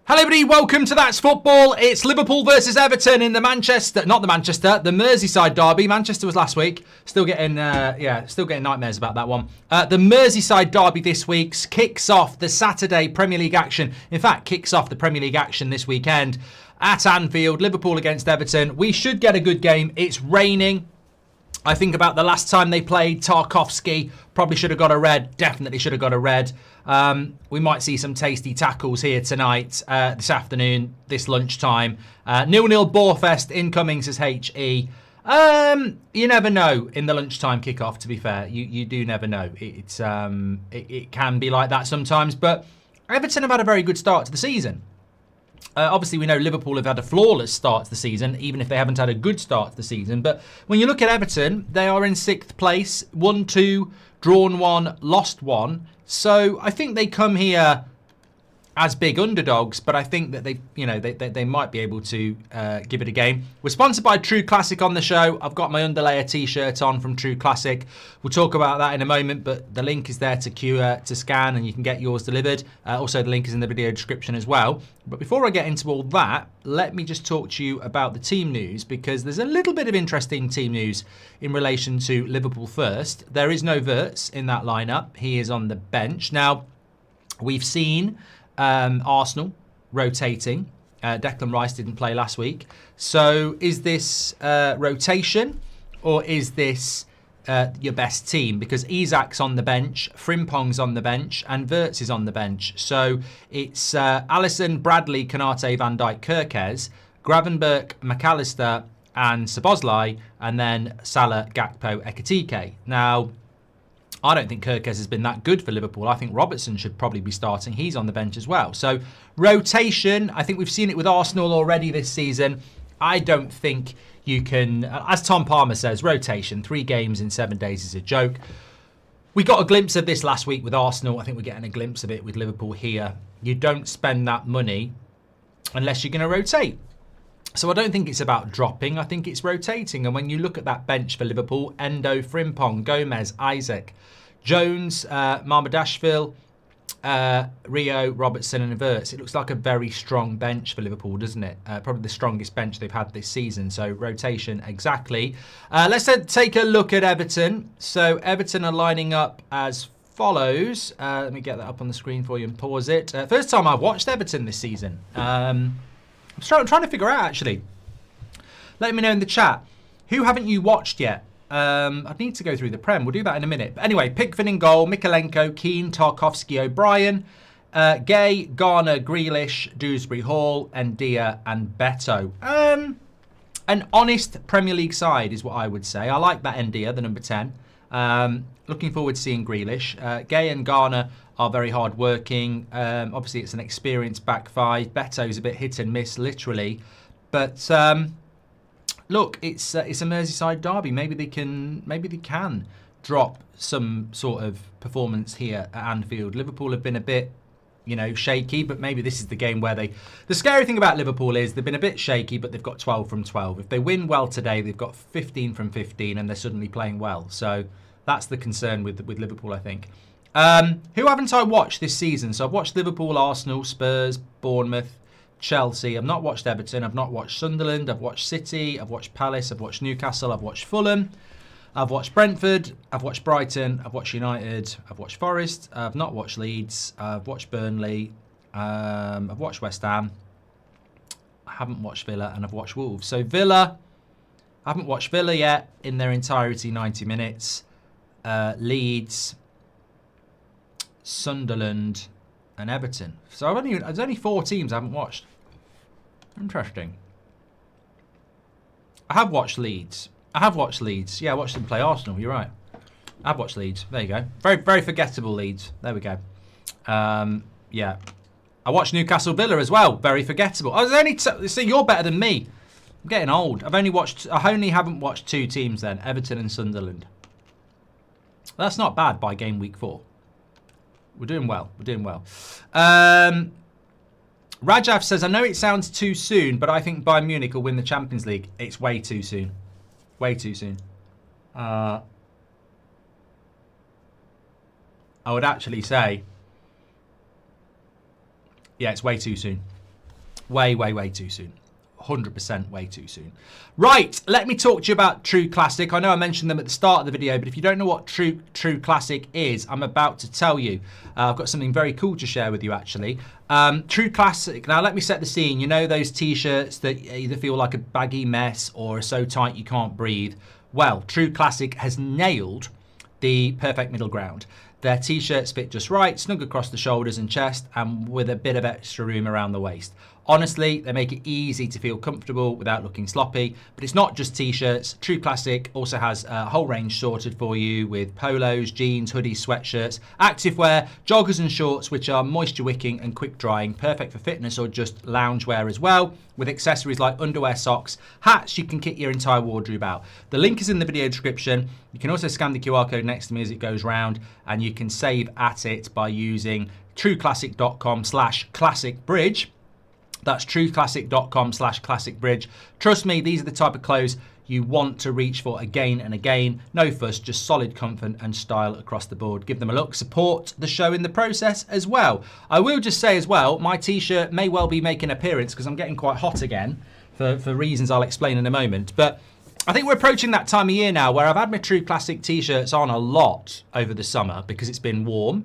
Hello everybody, welcome to That's Football. It's Liverpool versus Everton in the Merseyside derby. Manchester was last week. Still getting nightmares about that one. The Merseyside derby this week kicks off the Saturday Premier League action. In fact, kicks off the Premier League action this weekend at Anfield. Liverpool against Everton. We should get a good game. It's raining. I think about the last time they played, Tarkowski probably should have got a red. Definitely should have got a red. We might see some tasty tackles here tonight, this afternoon, this lunchtime. 0-0 Borefest incoming, says HE. You never know in the lunchtime kickoff, to be fair. You do never know. It can be like that sometimes. But Everton have had a very good start to the season. Obviously, we know Liverpool have had a flawless start to the season, even if they haven't had a good start to the season. But when you look at Everton, they are in 6th place, 1-2, drawn 1, lost 1. So I think they come here as big underdogs, but I think that they might be able to give it a game. We're sponsored by True Classic on the show. I've got my underlayer t-shirt on from True Classic. We'll talk about that in a moment, but the link is there to scan and you can get yours delivered. Also, the link is in the video description as well. But before I get into all that, let me just talk to you about the team news, because there's a little bit of interesting team news in relation to Liverpool first. There is no Vertz in that lineup. He is on the bench. Now, we've seen Arsenal rotating. Declan Rice didn't play last week. So is this rotation, or is this your best team? Because Isak's on the bench, Frimpong's on the bench, and Vertz is on the bench. So it's Alisson, Bradley, Konate, Van Dijk, Kerkez, Gravenberch, McAllister, and Szoboszlai, and then Salah, Gakpo, Ekitike. Now, I don't think Kerkez has been that good for Liverpool. I think Robertson should probably be starting. He's on the bench as well. So rotation, I think we've seen it with Arsenal already this season. I don't think you can, as Tom Palmer says, rotation, 3 games in 7 days is a joke. We got a glimpse of this last week with Arsenal. I think we're getting a glimpse of it with Liverpool here. You don't spend that money unless you're going to rotate. So I don't think it's about dropping. I think it's rotating. And when you look at that bench for Liverpool, Endo, Frimpong, Gomez, Isaac, Jones, Marmadashvili, Rio, Robertson and Vertz. It looks like a very strong bench for Liverpool, doesn't it? Probably the strongest bench they've had this season. So rotation, exactly. Let's then take a look at Everton. So Everton are lining up as follows. Let me get that up on the screen for you and pause it. First time I've watched Everton this season. I'm trying to figure out, actually. Let me know in the chat. Who haven't you watched yet? I need to go through the Prem. We'll do that in a minute. But anyway, Pickford in goal, Mikalenko, Keane, Tarkowski, O'Brien, Gay, Garner, Grealish, Dewsbury Hall, Ndia and Beto. An honest Premier League side is what I would say. I like that Ndia, the number 10. Looking forward to seeing Grealish. Gay and Garner are very hard working. Obviously, it's an experienced back 5. Beto's a bit hit and miss, literally. But look, it's a Merseyside derby. Maybe they can drop some sort of performance here at Anfield. Liverpool have been a bit, shaky, but maybe this is the game where they... The scary thing about Liverpool is they've been a bit shaky, but they've got 12 from 12. If they win well today, they've got 15 from 15, and they're suddenly playing well. So that's the concern with Liverpool, I think. Who haven't I watched this season? So I've watched Liverpool, Arsenal, Spurs, Bournemouth, Chelsea. I've not watched Everton. I've not watched Sunderland. I've watched City. I've watched Palace. I've watched Newcastle. I've watched Fulham. I've watched Brentford. I've watched Brighton. I've watched United. I've watched Forest. I've not watched Leeds. I've watched Burnley. I've watched West Ham. I haven't watched Villa, and I've watched Wolves. So Villa, I haven't watched Villa yet in their entirety, 90 minutes. Leeds, Sunderland, and Everton. So there's only 4 teams I haven't watched. Interesting. I have watched Leeds. Yeah, I watched them play Arsenal. You're right. I've watched Leeds. There you go. Very, very forgettable Leeds. There we go. Yeah. I watched Newcastle Villa as well. Very forgettable. I was only... See, you're better than me. I'm getting old. I only haven't watched 2 teams then. Everton and Sunderland. That's not bad by game week 4. We're doing well. Rajav says, I know it sounds too soon, but I think Bayern Munich will win the Champions League. It's way too soon. Way too soon. I would actually say, yeah, it's way too soon. Way too soon. 100% way too soon. Right, let me talk to you about True Classic. I know I mentioned them at the start of the video, but if you don't know what True Classic is, I'm about to tell you. I've got something very cool to share with you, actually. True Classic. Now, let me set the scene. You know those T-shirts that either feel like a baggy mess or are so tight you can't breathe? Well, True Classic has nailed the perfect middle ground. Their T-shirts fit just right, snug across the shoulders and chest, and with a bit of extra room around the waist. Honestly, they make it easy to feel comfortable without looking sloppy. But it's not just T-shirts. True Classic also has a whole range sorted for you with polos, jeans, hoodies, sweatshirts, activewear, joggers and shorts, which are moisture wicking and quick drying, perfect for fitness or just loungewear as well, with accessories like underwear, socks, hats. You can kit your entire wardrobe out. The link is in the video description. You can also scan the QR code next to me as it goes round, and you can save at it by using trueclassic.com/classicbridge. That's trueclassic.com/classicbridge. Trust me, these are the type of clothes you want to reach for again and again. No fuss, just solid comfort and style across the board. Give them a look. Support the show in the process as well. I will just say as well, my T-shirt may well be making an appearance because I'm getting quite hot again for reasons I'll explain in a moment. But I think we're approaching that time of year now where I've had my True Classic T-shirts on a lot over the summer because it's been warm.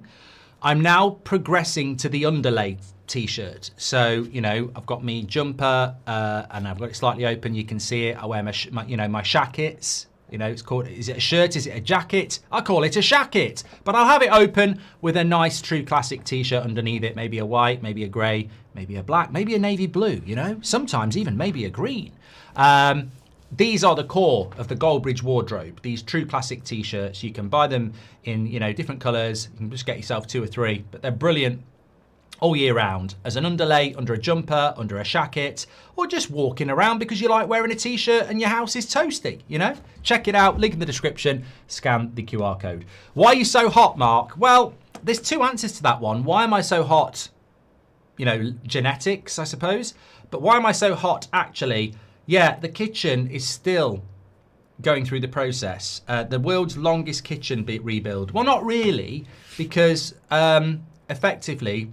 I'm now progressing to the underlay T-shirt. So, you know, I've got me jumper and I've got it slightly open. You can see it. I wear my shackets. You know, it's called, is it a shirt? Is it a jacket? I call it a shacket. But I'll have it open with a nice True Classic T-shirt underneath it. Maybe a white, maybe a grey, maybe a black, maybe a navy blue, you know. Sometimes even maybe a green. These are the core of the Goldbridge wardrobe, these True Classic T-shirts. You can buy them in, you know, different colours. You can just get yourself 2 or 3, but they're brilliant all year round as an underlay, under a jumper, under a shacket, or just walking around because you like wearing a T-shirt and your house is toasty, you know? Check it out, link in the description, scan the QR code. Why are you so hot, Mark? Well, there's 2 answers to that one. Why am I so hot? You know, genetics, I suppose. But why am I so hot, actually? Yeah, the kitchen is still going through the process. The world's longest kitchen rebuild. Well, not really, because effectively,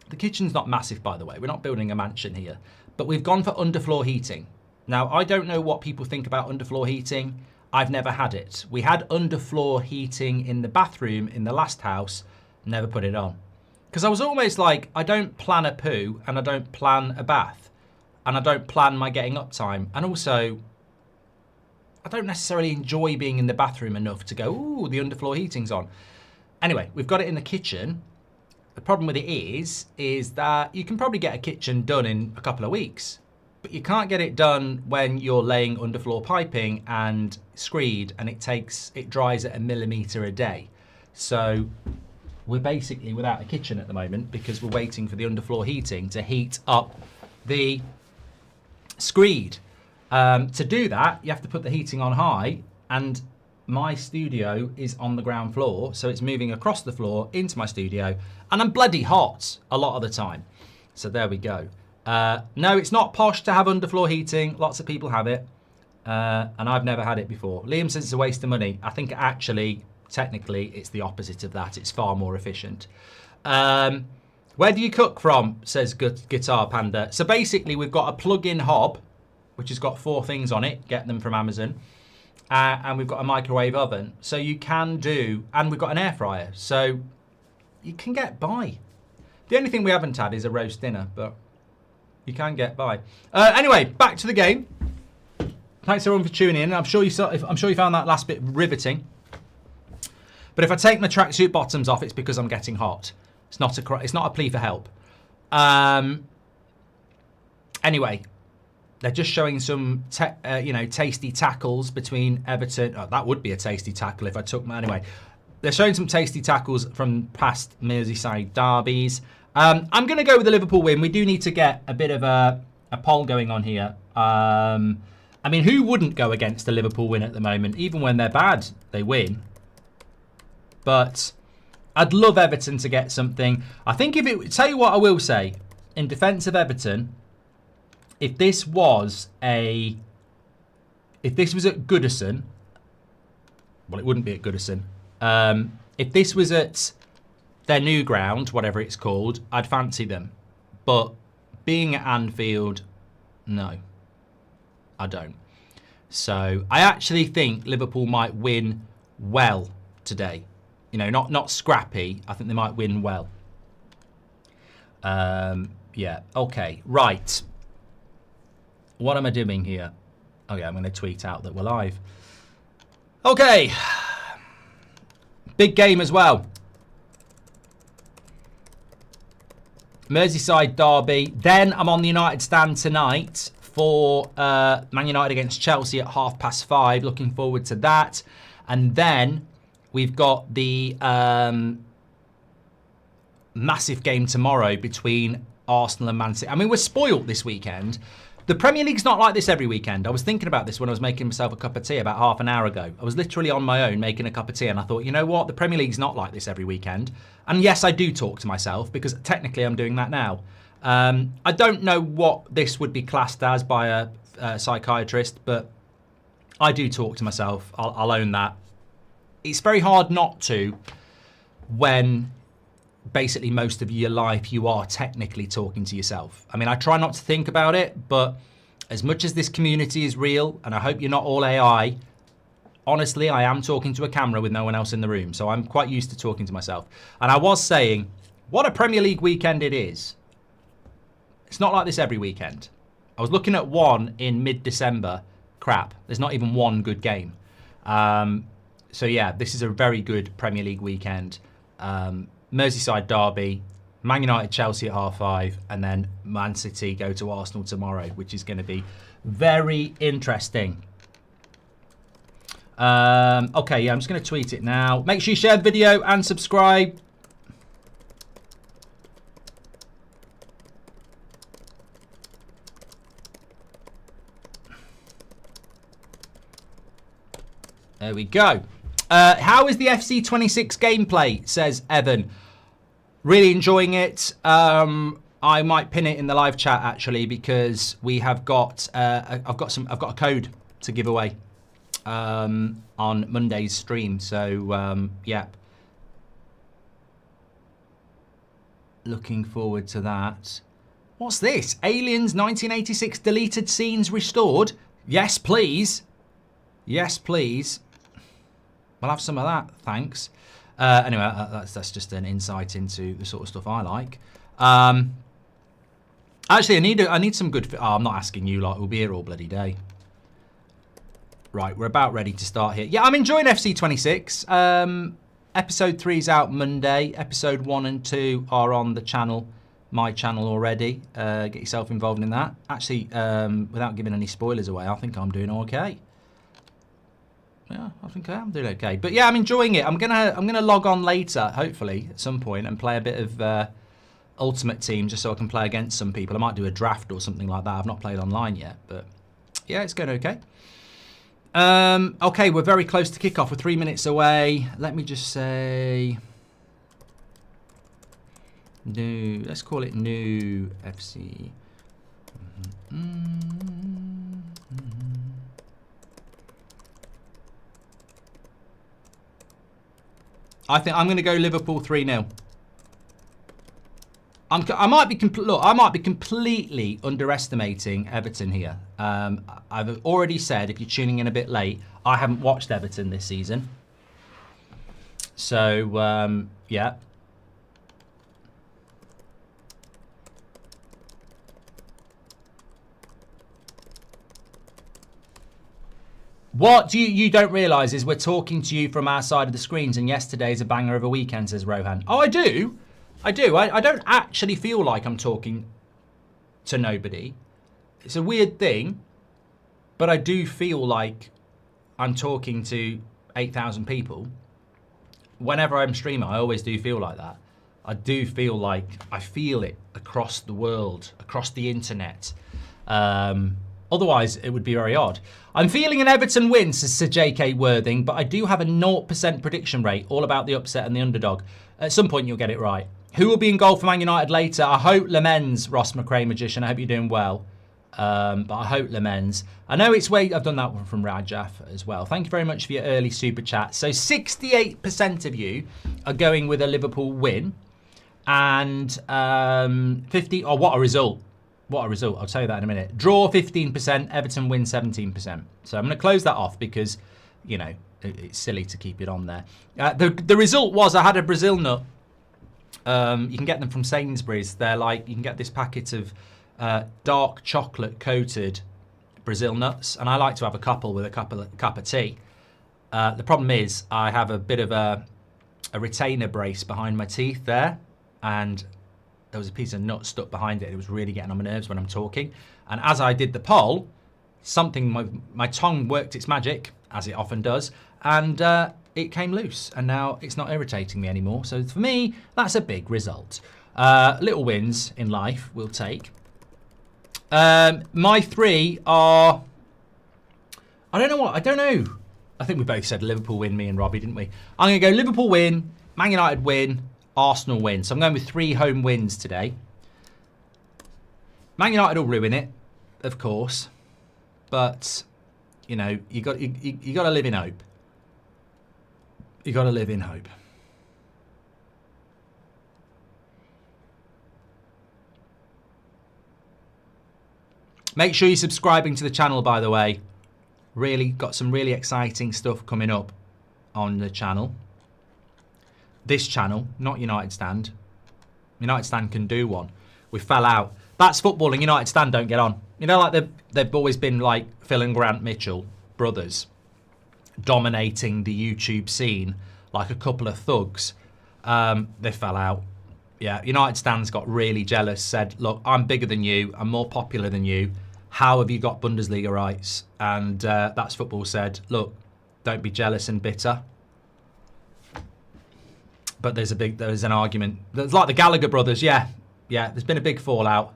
the kitchen's not massive, by the way. We're not building a mansion here. But we've gone for underfloor heating. Now, I don't know what people think about underfloor heating. I've never had it. We had underfloor heating in the bathroom in the last house. Never put it on. Because I was almost like, I don't plan a poo and I don't plan a bath. And I don't plan my getting up time. And also, I don't necessarily enjoy being in the bathroom enough to go, ooh, the underfloor heating's on. Anyway, we've got it in the kitchen. The problem with it is that you can probably get a kitchen done in a couple of weeks. But you can't get it done when you're laying underfloor piping and screed and it dries at 1 millimetre a day. So we're basically without a kitchen at the moment because we're waiting for the underfloor heating to heat up the screed. To do that, you have to put the heating on high, and my studio is on the ground floor, so it's moving across the floor into my studio, and I'm bloody hot a lot of the time. So there we go. No, it's not posh to have underfloor heating. Lots of people have it, and I've never had it before. Liam says it's a waste of money. I think actually, technically, it's the opposite of that. It's far more efficient. Where do you cook from, says Guitar Panda. So basically, we've got a plug-in hob, which has got 4 things on it. Get them from Amazon. And we've got a microwave oven. So you can do, and we've got an air fryer. So you can get by. The only thing we haven't had is a roast dinner, but you can get by. Anyway, back to the game. Thanks everyone for tuning in. I'm sure you found that last bit riveting. But if I take my tracksuit bottoms off, it's because I'm getting hot. It's not a plea for help. Anyway, they're just showing some tasty tackles between Everton. Oh, that would be a tasty tackle if I took my... Anyway, they're showing some tasty tackles from past Merseyside derbies. I'm going to go with the Liverpool win. We do need to get a bit of a poll going on here. I mean, who wouldn't go against the Liverpool win at the moment? Even when they're bad, they win. But I'd love Everton to get something. I think if it... Tell you what I will say. In defence of Everton, if this was at Goodison... Well, it wouldn't be at Goodison. If this was at their new ground, whatever it's called, I'd fancy them. But being at Anfield, no, I don't. So I actually think Liverpool might win well today. You know, not scrappy. I think they might win well. Yeah, okay, right. What am I doing here? Okay, I'm going to tweet out that we're live. Okay. Big game as well. Merseyside derby. Then I'm on the United stand tonight for Man United against Chelsea at 5:30. Looking forward to that. And then we've got the massive game tomorrow between Arsenal and Man City. I mean, we're spoilt this weekend. The Premier League's not like this every weekend. I was thinking about this when I was making myself a cup of tea about half an hour ago. I was literally on my own making a cup of tea and I thought, you know what? The Premier League's not like this every weekend. And yes, I do talk to myself because technically I'm doing that now. I don't know what this would be classed as by a psychiatrist, but I do talk to myself. I'll own that. It's very hard not to when basically most of your life you are technically talking to yourself. I mean, I try not to think about it, but as much as this community is real, and I hope you're not all AI, honestly, I am talking to a camera with no one else in the room, so I'm quite used to talking to myself. And I was saying, what a Premier League weekend it is. It's not like this every weekend. I was looking at one in mid-December. Crap, there's not even one good game. So yeah, this is a very good Premier League weekend. Merseyside derby, Man United, Chelsea at 5:30, and then Man City go to Arsenal tomorrow, which is going to be very interesting. Okay, yeah, I'm just going to tweet it now. Make sure you share the video and subscribe. There we go. How is the FC26 gameplay, says Evan. Really enjoying it. I might pin it in the live chat actually because we have got I've got a code to give away on Monday's stream. So yeah, looking forward to that. What's this? Aliens 1986 deleted scenes restored. Yes, please. Yes, please. We'll have some of that, thanks. Anyway, that's just an insight into the sort of stuff I like. Actually, I need some good. I'm not asking you, like we'll be here all bloody day. Right, we're about ready to start here. Yeah, I'm enjoying FC26. Episode 3 is out Monday. Episode 1 and 2 are on the channel, my channel already. Get yourself involved in that. Actually, without giving any spoilers away, I think I'm doing okay. Yeah, I think I am doing okay. But yeah, I'm enjoying it. I'm gonna log on later, hopefully, at some point, and play a bit of Ultimate Team just so I can play against some people. I might do a draft or something like that. I've not played online yet, but yeah, it's going okay. Okay, we're very close to kickoff. We're 3 minutes away. Let me just say new. Let's call it new FC. I think I'm going to go Liverpool 3-0. I might be completely underestimating Everton here. I've already said, if you're tuning in a bit late, I haven't watched Everton this season. So yeah. What you don't realise is we're talking to you from our side of the screens, and yesterday's a banger of a weekend, says Rohan. Oh, I do. I don't actually feel like I'm talking to nobody. It's a weird thing, but I do feel like I'm talking to 8,000 people. Whenever I'm streaming, I always do feel like that. I do feel like I feel it across the world, across the internet. Otherwise, it would be very odd. I'm feeling an Everton win, says Sir J.K. Worthing, but I do have a 0% prediction rate, all about the upset and the underdog. At some point, you'll get it right. Who will be in goal for Man United later? I hope Lemens, Ross McRae Magician. I hope you're doing well. But I hope Lemens. I know it's way... I've done that one from Rajaf as well. Thank you very much for your early super chat. So 68% of you are going with a Liverpool win. And 50... Oh, what a result. What a result. I'll tell you that in a minute. Draw 15%, Everton win 17%. So I'm going to close that off because, you know, it's silly to keep it on there. The result was I had a Brazil nut. You can get them from Sainsbury's. They're like, you can get this packet of dark chocolate coated Brazil nuts. And I like to have a couple with a cup of tea. The problem is I have a bit of a retainer brace behind my teeth there. And there was a piece of nut stuck behind it. It was really getting on my nerves when I'm talking. And as I did the poll, my tongue worked its magic, as it often does, and it came loose. And now it's not irritating me anymore. So for me, that's a big result. Little wins in life we'll take. My three are... I don't know. I think we both said Liverpool win, me and Robbie, didn't we? I'm going to go Liverpool win, Man United win, Arsenal win. So I'm going with 3 home wins today. Man United will ruin it, of course. But, you know, you got to live in hope. You got to live in hope. Make sure you're subscribing to the channel, by the way. Really got some really exciting stuff coming up on the channel. This channel, not United Stand. United Stand can do one. We fell out. That's football and United Stand don't get on. You know, like they've always been like Phil and Grant Mitchell, brothers, dominating the YouTube scene like a couple of thugs. They fell out. Yeah, United Stand's got really jealous, said, look, I'm bigger than you. I'm more popular than you. How have you got Bundesliga rights? And That's Football said, look, don't be jealous and bitter. But there's an argument. There's like the Gallagher brothers, yeah. There's been a big fallout.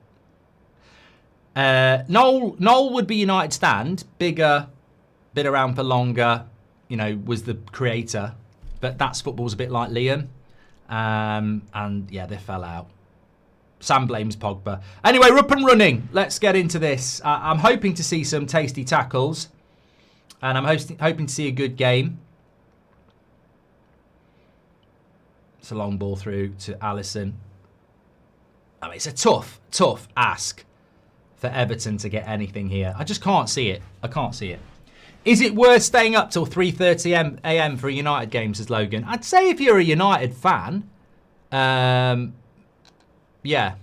Noel would be United Stand, bigger, been around for longer, you know, was the creator. But That's Football's a bit like Liam. And yeah, they fell out. Sam blames Pogba. Anyway, we're up and running. Let's get into this. I'm hoping to see some tasty tackles. And I'm hoping to see a good game. It's a long ball through to Alisson. I mean, it's a tough ask for Everton to get anything here. I just can't see it. I can't see it. Is it worth staying up till 3:30 a.m. for a United game, says Logan? I'd say if you're a United fan, yeah.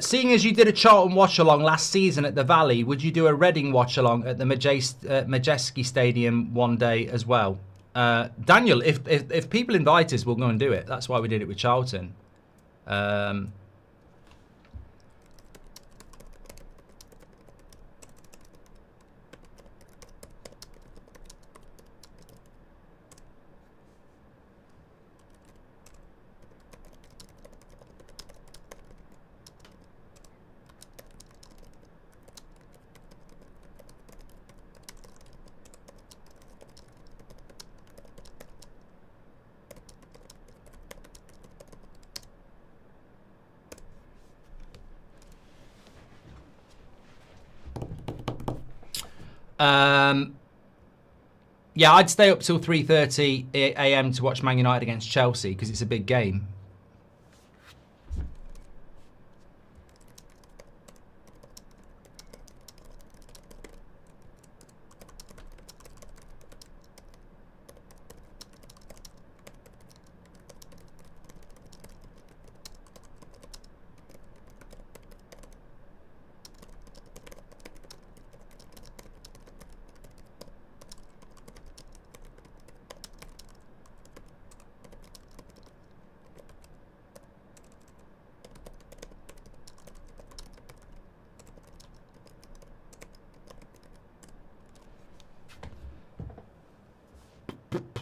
Seeing as you did a Charlton watch-along last season at the Valley, would you do a Reading watch-along at the Majeski Stadium one day as well? Daniel, if people invite us, we'll go and do it. That's why we did it with Charlton. Yeah, I'd stay up till 3:30 a.m. to watch Man United against Chelsea because it's a big game.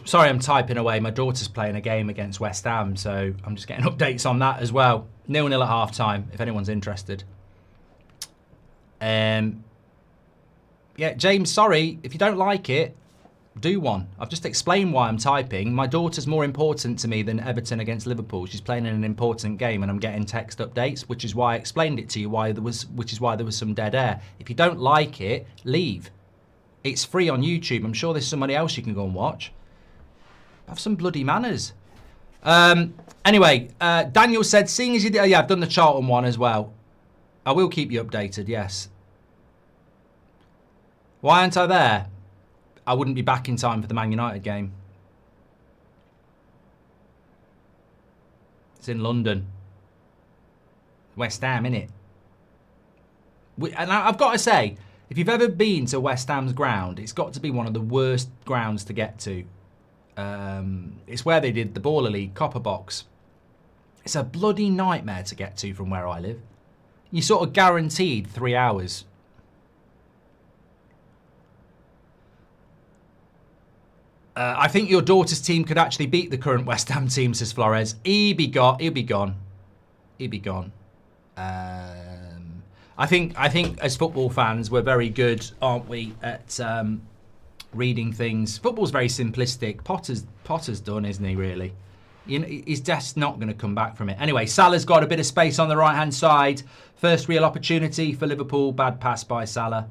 Sorry, I'm typing away. My daughter's playing a game against West Ham, so I'm just getting updates on that as well. 0-0 at half-time, if anyone's interested. Yeah, James, sorry. If you don't like it, do one. I've just explained why I'm typing. My daughter's more important to me than Everton against Liverpool. She's playing in an important game and I'm getting text updates, which is why I explained it to you, which is why there was some dead air. If you don't like it, leave. It's free on YouTube. I'm sure there's somebody else you can go and watch. Have some bloody manners. Anyway, Daniel said, seeing as you did, yeah, I've done the Charlton one as well. I will keep you updated, yes. Why aren't I there? I wouldn't be back in time for the Man United game. It's in London. West Ham, innit? And I've got to say, if you've ever been to West Ham's ground, it's got to be one of the worst grounds to get to. It's where they did the Baller League Copper Box. It's a bloody nightmare to get to from where I live. You're sort of guaranteed 3 hours. I think your daughter's team could actually beat the current West Ham team, says Flores. He'll be gone. He'll be gone. He'll be gone. I think as football fans, we're very good, aren't we, at reading things. Football's very simplistic. Potter's done, isn't he, really? You know, he's just not going to come back from it. Anyway, Salah's got a bit of space on the right-hand side. First real opportunity for Liverpool. Bad pass by Salah.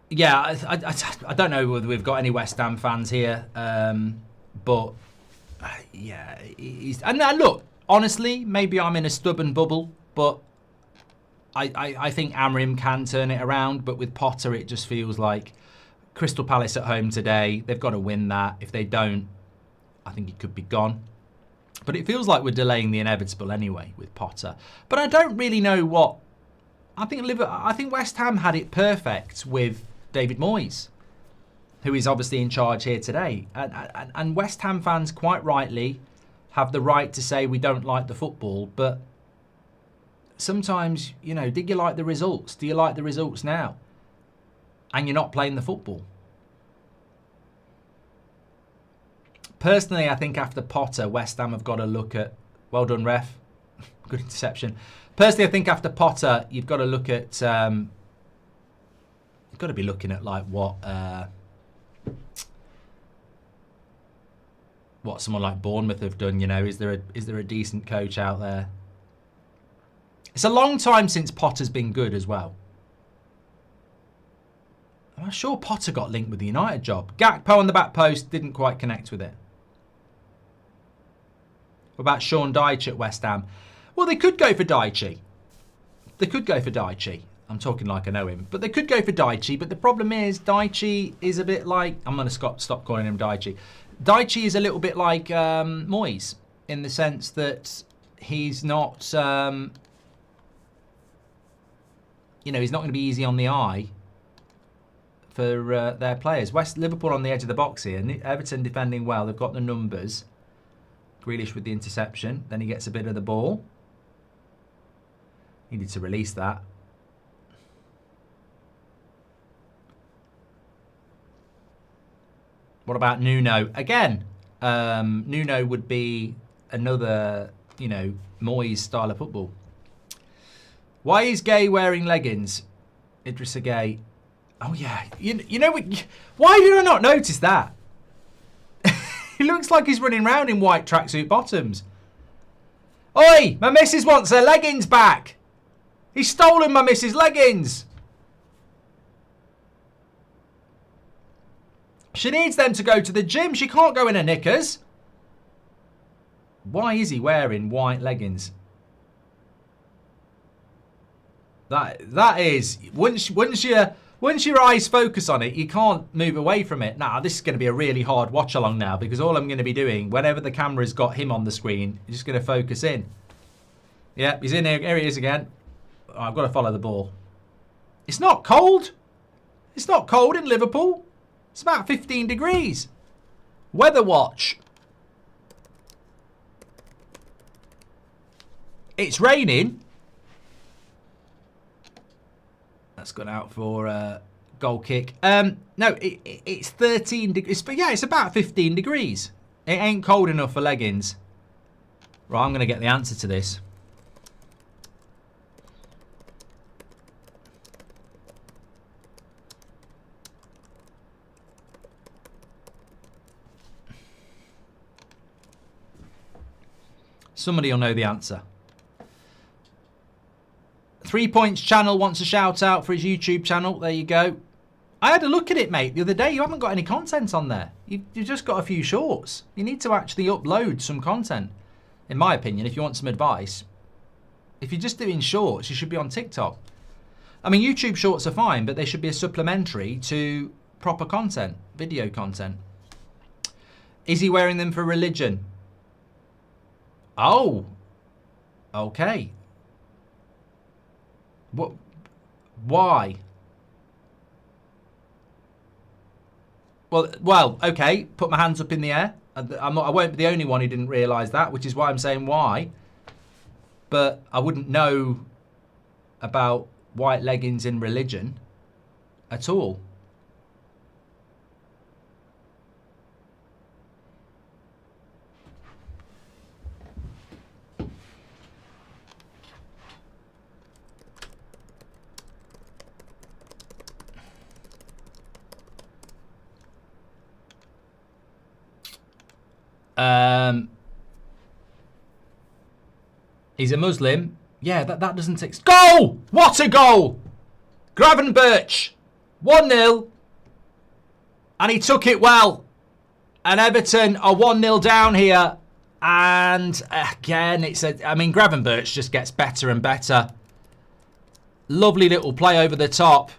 Yeah, I don't know whether we've got any West Ham fans here, but yeah, and look, honestly, maybe I'm in a stubborn bubble, but I think Amrim can turn it around. But with Potter, it just feels like Crystal Palace at home today. They've got to win that. If they don't, I think he could be gone. But it feels like we're delaying the inevitable anyway with Potter. But I don't really know what. I think West Ham had it perfect with David Moyes, who is obviously in charge here today. And West Ham fans, quite rightly, have the right to say we don't like the football. But sometimes, you know, did you like the results? Do you like the results now? And you're not playing the football. Personally, I think after Potter, West Ham have got to look at... Well done, ref. Good interception. Personally, I think after Potter, you've got to look at... You've got to be looking at like what someone like Bournemouth have done. You know, is there a decent coach out there? It's a long time since Potter's been good as well. I'm sure Potter got linked with the United job. Gakpo on the back post, didn't quite connect with it. What about Sean Dyche at West Ham? Well, they could go for Dyche. They could go for Dyche. I'm talking like I know him. But they could go for Dyche. But the problem is, Dyche is a bit like... I'm going to stop calling him Dyche. Dyche is a little bit like Moyes, in the sense that he's not... you know, he's not going to be easy on the eye for their players. Liverpool on the edge of the box here. Everton defending well. They've got the numbers. Grealish with the interception. Then he gets a bit of the ball. Needed to release that. What about Nuno? Again, Nuno would be another, you know, Moyes style of football. Why is Gay wearing leggings? Idrissa Gay. Oh, yeah. You know, why did I not notice that? He looks like he's running around in white tracksuit bottoms. Oi, my missus wants her leggings back. He's stolen my missus' leggings. She needs them to go to the gym. She can't go in her knickers. Why is he wearing white leggings? That is, once your eyes focus on it, you can't move away from it. Now, this is going to be a really hard watch along now, because all I'm going to be doing, whenever the camera's got him on the screen, is just going to focus in. Yeah, he's in here. Here he is again. Oh, I've got to follow the ball. It's not cold. It's not cold in Liverpool. It's about 15 degrees. Weather watch. It's raining. That's gone out for goal kick. No, it's 13 degrees. But yeah, it's about 15 degrees. It ain't cold enough for leggings. Right, I'm going to get the answer to this. Somebody will know the answer. 3 Points Channel wants a shout out for his YouTube channel. There you go. I had a look at it, mate, the other day. You haven't got any content on there. You've just got a few shorts. You need to actually upload some content, in my opinion, if you want some advice. If you're just doing shorts, you should be on TikTok. I mean, YouTube shorts are fine, but they should be a supplementary to proper content, video content. Is he wearing them for religion? Oh, okay. What? Why? Well, okay. Put my hands up in the air. I won't be the only one who didn't realise that, which is why I'm saying why. But I wouldn't know about white leggings in religion at all. He's a Muslim. Yeah, that doesn't... Goal! What a goal! Gravenberch. 1-0. And he took it well. And Everton are 1-0 down here. And again, Gravenberch just gets better and better. Lovely little play over the top.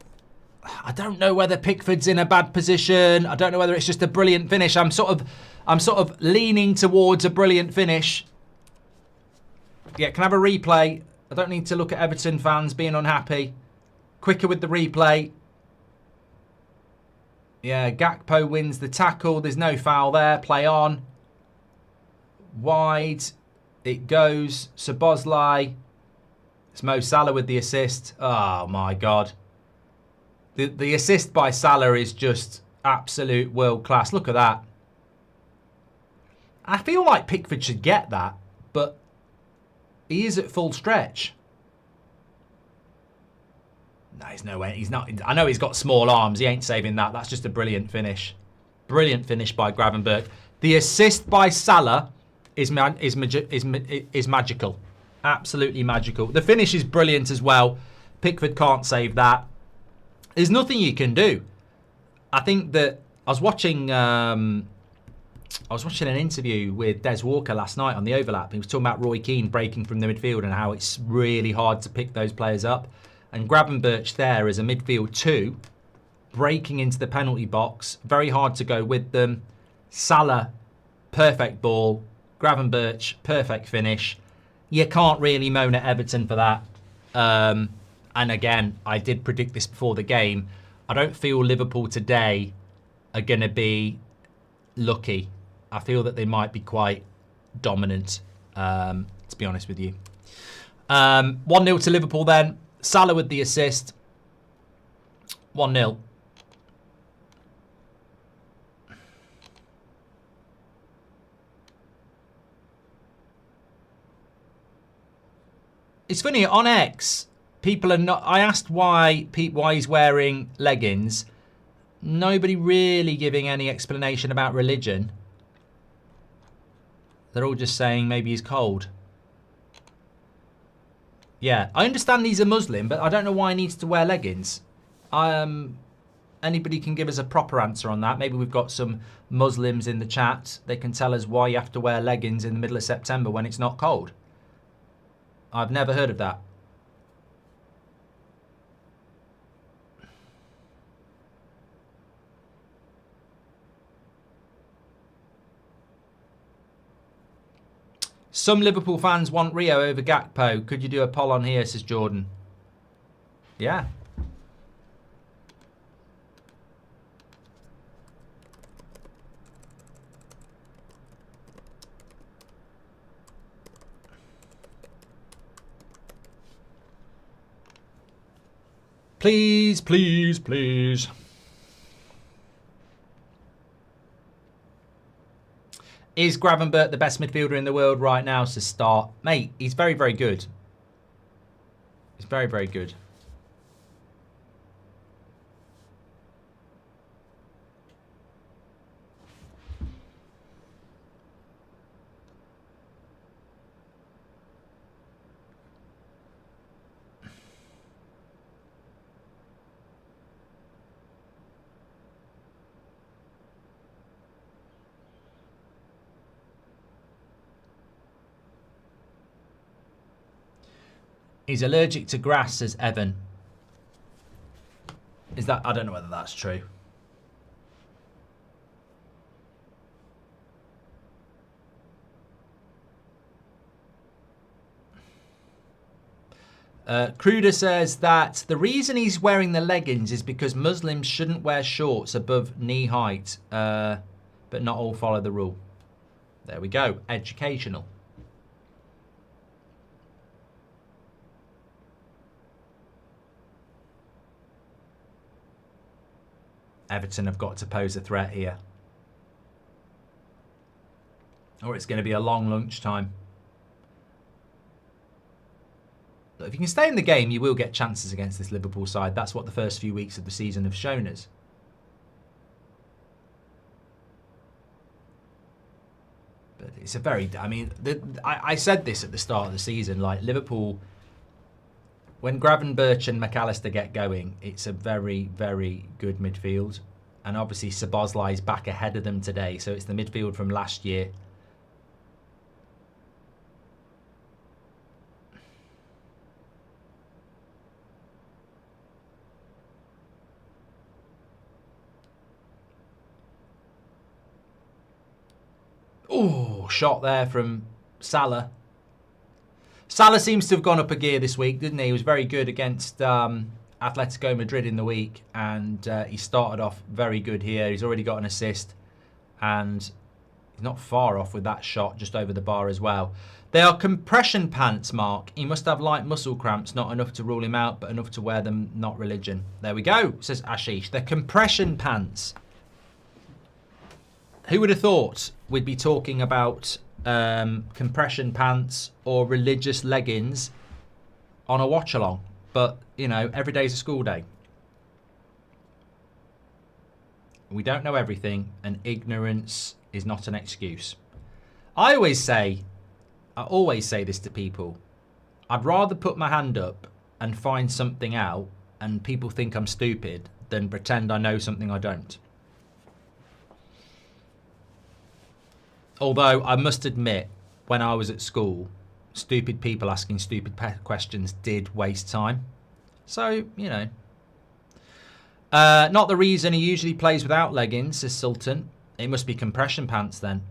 I don't know whether Pickford's in a bad position. I don't know whether it's just a brilliant finish. I'm sort of leaning towards a brilliant finish. Yeah, can I have a replay? I don't need to look at Everton fans being unhappy. Quicker with the replay. Yeah, Gakpo wins the tackle. There's no foul there. Play on. Wide. It goes. Szoboszlai. It's Mo Salah with the assist. Oh, my God. The assist by Salah is just absolute world class. Look at that. I feel like Pickford should get that, but he is at full stretch. No, he's nowhere. He's not. I know he's got small arms. He ain't saving that. That's just a brilliant finish. Brilliant finish by Gravenberch. The assist by Salah is magical. Absolutely magical. The finish is brilliant as well. Pickford can't save that. There's nothing you can do. I think that I was watching an interview with Des Walker last night on the Overlap. He was talking about Roy Keane breaking from the midfield and how it's really hard to pick those players up. And Gravenberch there as a midfield 2, breaking into the penalty box. Very hard to go with them. Salah, perfect ball. Gravenberch, perfect finish. You can't really moan at Everton for that. And again, I did predict this before the game. I don't feel Liverpool today are going to be lucky. I feel that they might be quite dominant, to be honest with you. 1-0 to Liverpool then. Salah with the assist. 1-0. It's funny, on X, people are not... I asked why he's wearing leggings. Nobody really giving any explanation about religion. They're all just saying maybe he's cold. Yeah, I understand he's a Muslim, but I don't know why he needs to wear leggings. Anybody can give us a proper answer on that. Maybe we've got some Muslims in the chat. They can tell us why you have to wear leggings in the middle of September when it's not cold. I've never heard of that. Some Liverpool fans want Rio over Gakpo. Could you do a poll on here, says Jordan? Yeah. Please, please, please. Is Gravenberch the best midfielder in the world right now to start? Mate, he's very, very good. He's very, very good. He's allergic to grass, says Evan. Is that... I don't know whether that's true. Cruder says that the reason he's wearing the leggings is because Muslims shouldn't wear shorts above knee height, but not all follow the rule. There we go. Educational. Everton have got to pose a threat here. Or it's going to be a long lunchtime. Look, if you can stay in the game, you will get chances against this Liverpool side. That's what the first few weeks of the season have shown us. But it's a very... I mean, I said this at the start of the season. Like, Liverpool... When Gravenberch and McAllister get going, it's a very, very good midfield. And obviously Szoboszlai is back ahead of them today. So it's the midfield from last year. Oh, shot there from Salah. Salah seems to have gone up a gear this week, didn't he? He was very good against Atletico Madrid in the week, and he started off very good here. He's already got an assist, and he's not far off with that shot, just over the bar as well. They are compression pants, Mark. He must have light muscle cramps, not enough to rule him out, but enough to wear them, not religion. There we go, says Ashish. They're compression pants. Who would have thought we'd be talking about compression pants or religious leggings on a watch-along? But, you know, every day's a school day. We don't know everything, and ignorance is not an excuse. I always say this to people. I'd rather put my hand up and find something out and people think I'm stupid than pretend I know something I don't. Although I must admit, when I was at school, stupid people asking stupid questions did waste time. So, you know. Not the reason he usually plays without leggings, says Sultan. It must be compression pants then.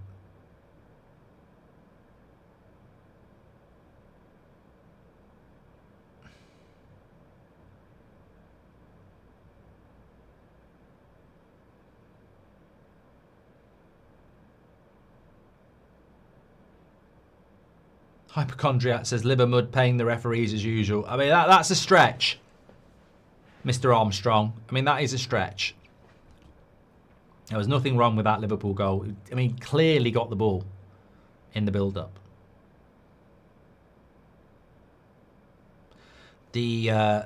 Hypochondriac says Livermud paying the referees as usual. I mean, that's a stretch, Mr. Armstrong. I mean, that is a stretch. There was nothing wrong with that Liverpool goal. I mean, clearly got the ball in the build-up. The...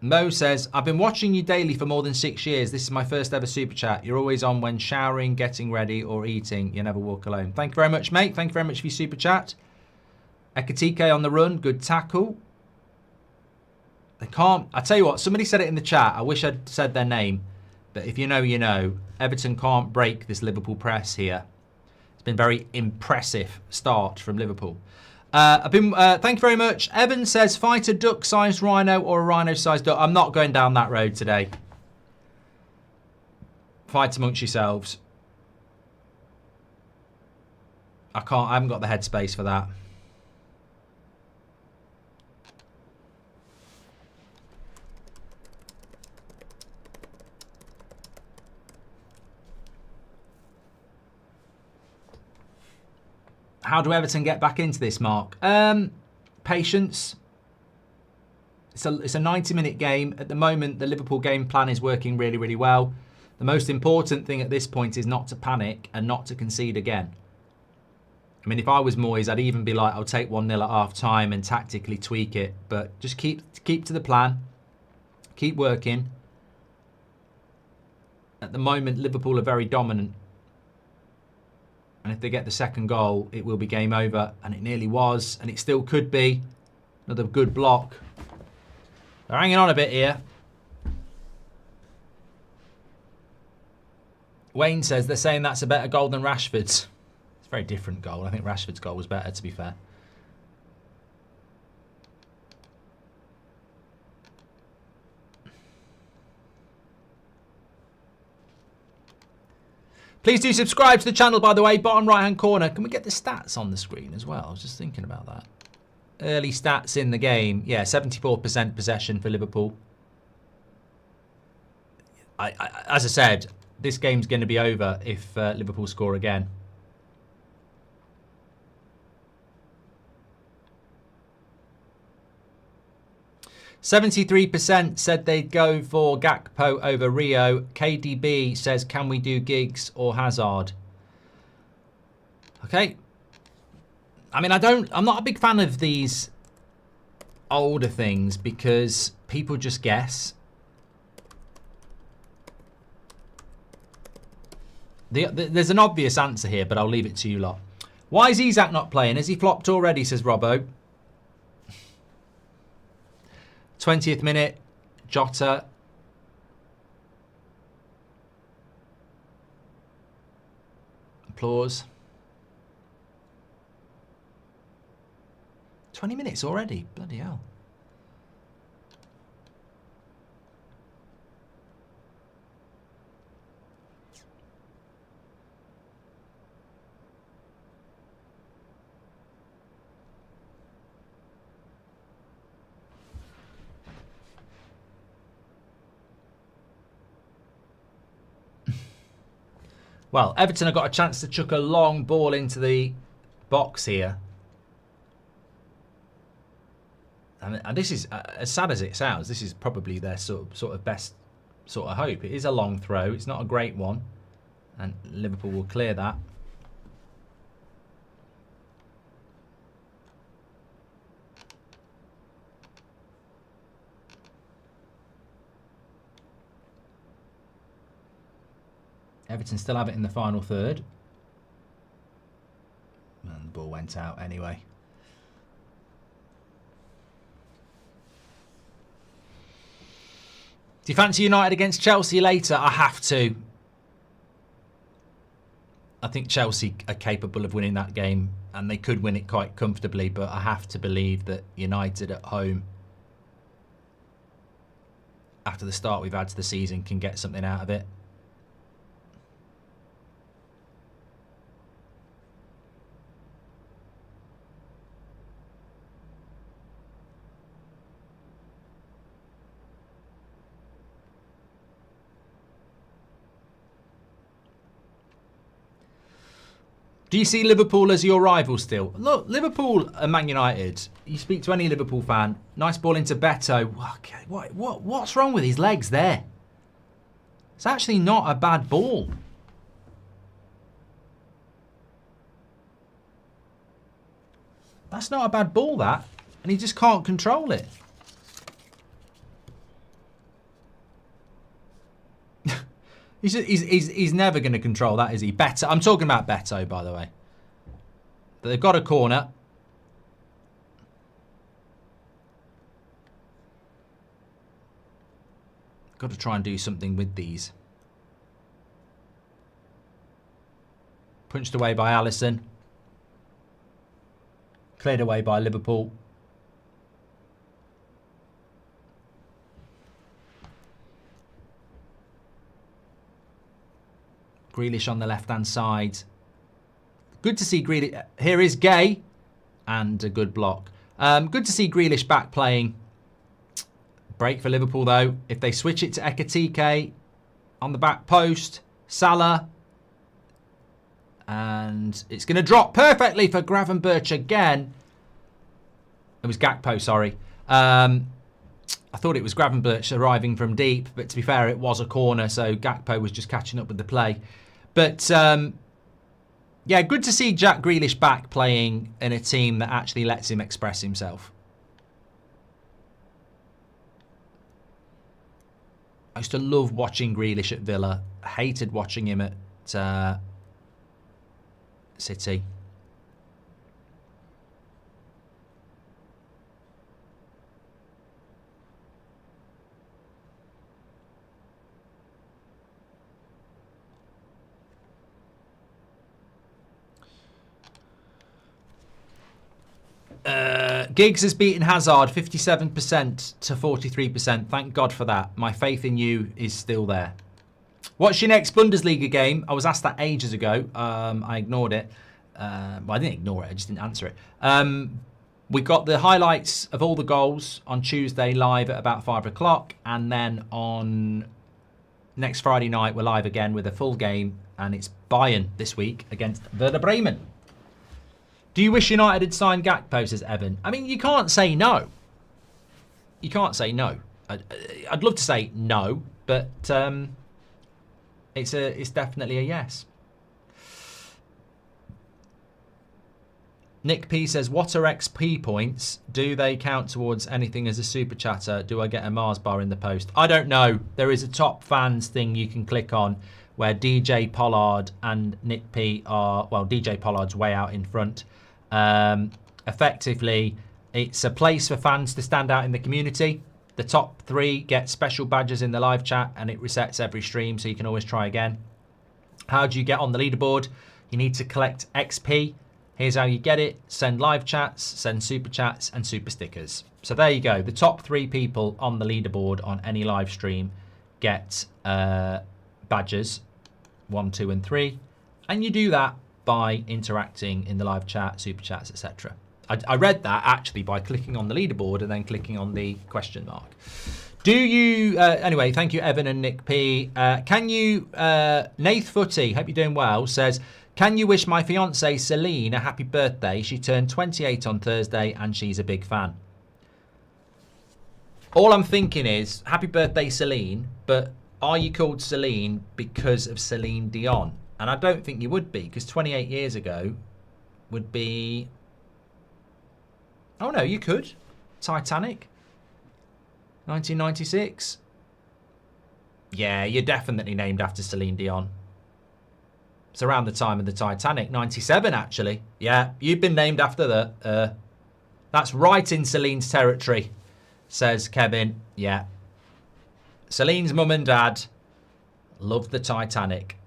Mo says, I've been watching you daily for more than 6 years. This is my first ever super chat. You're always on when showering, getting ready or eating. You never walk alone. Thank you very much, mate. Thank you very much for your super chat. Ekatike on the run. Good tackle. They can't... I tell you what, somebody said it in the chat. I wish I'd said their name. But if you know, you know. Everton can't break this Liverpool press here. It's been a very impressive start from Liverpool. Thank you very much. Evan says, fight a duck-sized rhino or a rhino-sized duck. I'm not going down that road today. Fight amongst yourselves. I haven't got the headspace for that. How do Everton get back into this, Mark? Patience. It's a 90-minute game. At the moment, the Liverpool game plan is working really, really well. The most important thing at this point is not to panic and not to concede again. I mean, if I was Moyes, I'd even be like, I'll take 1-0 at half-time and tactically tweak it. But just keep to the plan. Keep working. At the moment, Liverpool are very dominant. And if they get the second goal, it will be game over. And it nearly was. And it still could be. Another good block. They're hanging on a bit here. Wayne says they're saying that's a better goal than Rashford's. It's a very different goal. I think Rashford's goal was better, to be fair. Please do subscribe to the channel, by the way. Bottom right-hand corner. Can we get the stats on the screen as well? I was just thinking about that. Early stats in the game. Yeah, 74% possession for Liverpool. As I said, this game's going to be over if Liverpool score again. %73% said they'd go for Gakpo over Rio. KDB says, can we do Giggs or Hazard? Okay. I mean, I'm not a big fan of these older things because people just guess. There's an obvious answer here, but I'll leave it to you lot. Why is Isak not playing? Has he flopped already, says Robbo. 20th minute, Jota. Applause. 20 minutes already. Bloody hell. Well, Everton have got a chance to chuck a long ball into the box here. And this is, as sad as it sounds, this is probably their sort of best sort of hope. It is a long throw. It's not a great one. And Liverpool will clear that. Everton still have it in the final third. And the ball went out anyway. Do you fancy United against Chelsea later? I have to. I think Chelsea are capable of winning that game, and they could win it quite comfortably, but I have to believe that United at home, after the start we've had to the season, can get something out of it. Do you see Liverpool as your rival still? Look, Liverpool and Man United. You speak to any Liverpool fan. Nice ball into Beto. Okay, what's wrong with his legs there? It's actually not a bad ball. That's not a bad ball, that. And he just can't control it. He's never going to control that, is he? Beto. I'm talking about Beto, by the way. They've got a corner. Got to try and do something with these. Punched away by Alisson. Cleared away by Liverpool. Grealish on the left-hand side. Good to see Grealish. Here is Gay. And a good block. Good to see Grealish back playing. Break for Liverpool, though. If they switch it to Ekitike on the back post. Salah. And it's going to drop perfectly for Gravenberch again. It was Gakpo, sorry. I thought it was Gravenberch arriving from deep, but to be fair, it was a corner, so Gakpo was just catching up with the play. But, yeah, good to see Jack Grealish back playing in a team that actually lets him express himself. I used to love watching Grealish at Villa. I hated watching him at City. Giggs has beaten Hazard 57% to 43%. Thank God for that. My faith in you is still there. What's your next Bundesliga game? I was asked that ages ago. I ignored it. Well, I didn't ignore it. I just didn't answer it. We got the highlights of all the goals on Tuesday live at about 5 o'clock. And then on next Friday night, we're live again with a full game. And it's Bayern this week against Werder Bremen. Do you wish United had signed Gakpo, says Evan? I mean, you can't say no. You can't say no. I'd love to say no, but it's definitely a yes. Nick P says, what are XP points? Do they count towards anything as a super chatter? Do I get a Mars bar in the post? I don't know. There is a top fans thing you can click on where DJ Pollard and Nick P are, well, DJ Pollard's way out in front. Effectively, it's a place for fans to stand out in the community. The top 3 get special badges in the live chat and it resets every stream, so you can always try again. How do you get on the leaderboard? You need to collect XP. Here's how you get it. Send live chats, send super chats and super stickers. So there you go. The top 3 people on the leaderboard on any live stream get badges 1, 2 and 3. And you do that by interacting in the live chat, super chats, etc. I read that actually by clicking on the leaderboard and then clicking on the question mark. Do you, anyway, thank you Evan and Nick P. Can you, Nath Footy, hope you're doing well, says, can you wish my fiancée Celine a happy birthday? She turned 28 on Thursday and she's a big fan. All I'm thinking is, happy birthday Celine, but are you called Celine because of Celine Dion? And I don't think you would be, because 28 years ago would be... Oh, no, you could. Titanic. 1996. Yeah, you're definitely named after Celine Dion. It's around the time of the Titanic. 97, actually. Yeah, you've been named after the... that's right in Celine's territory, says Kevin. Yeah. Celine's mum and dad loved the Titanic.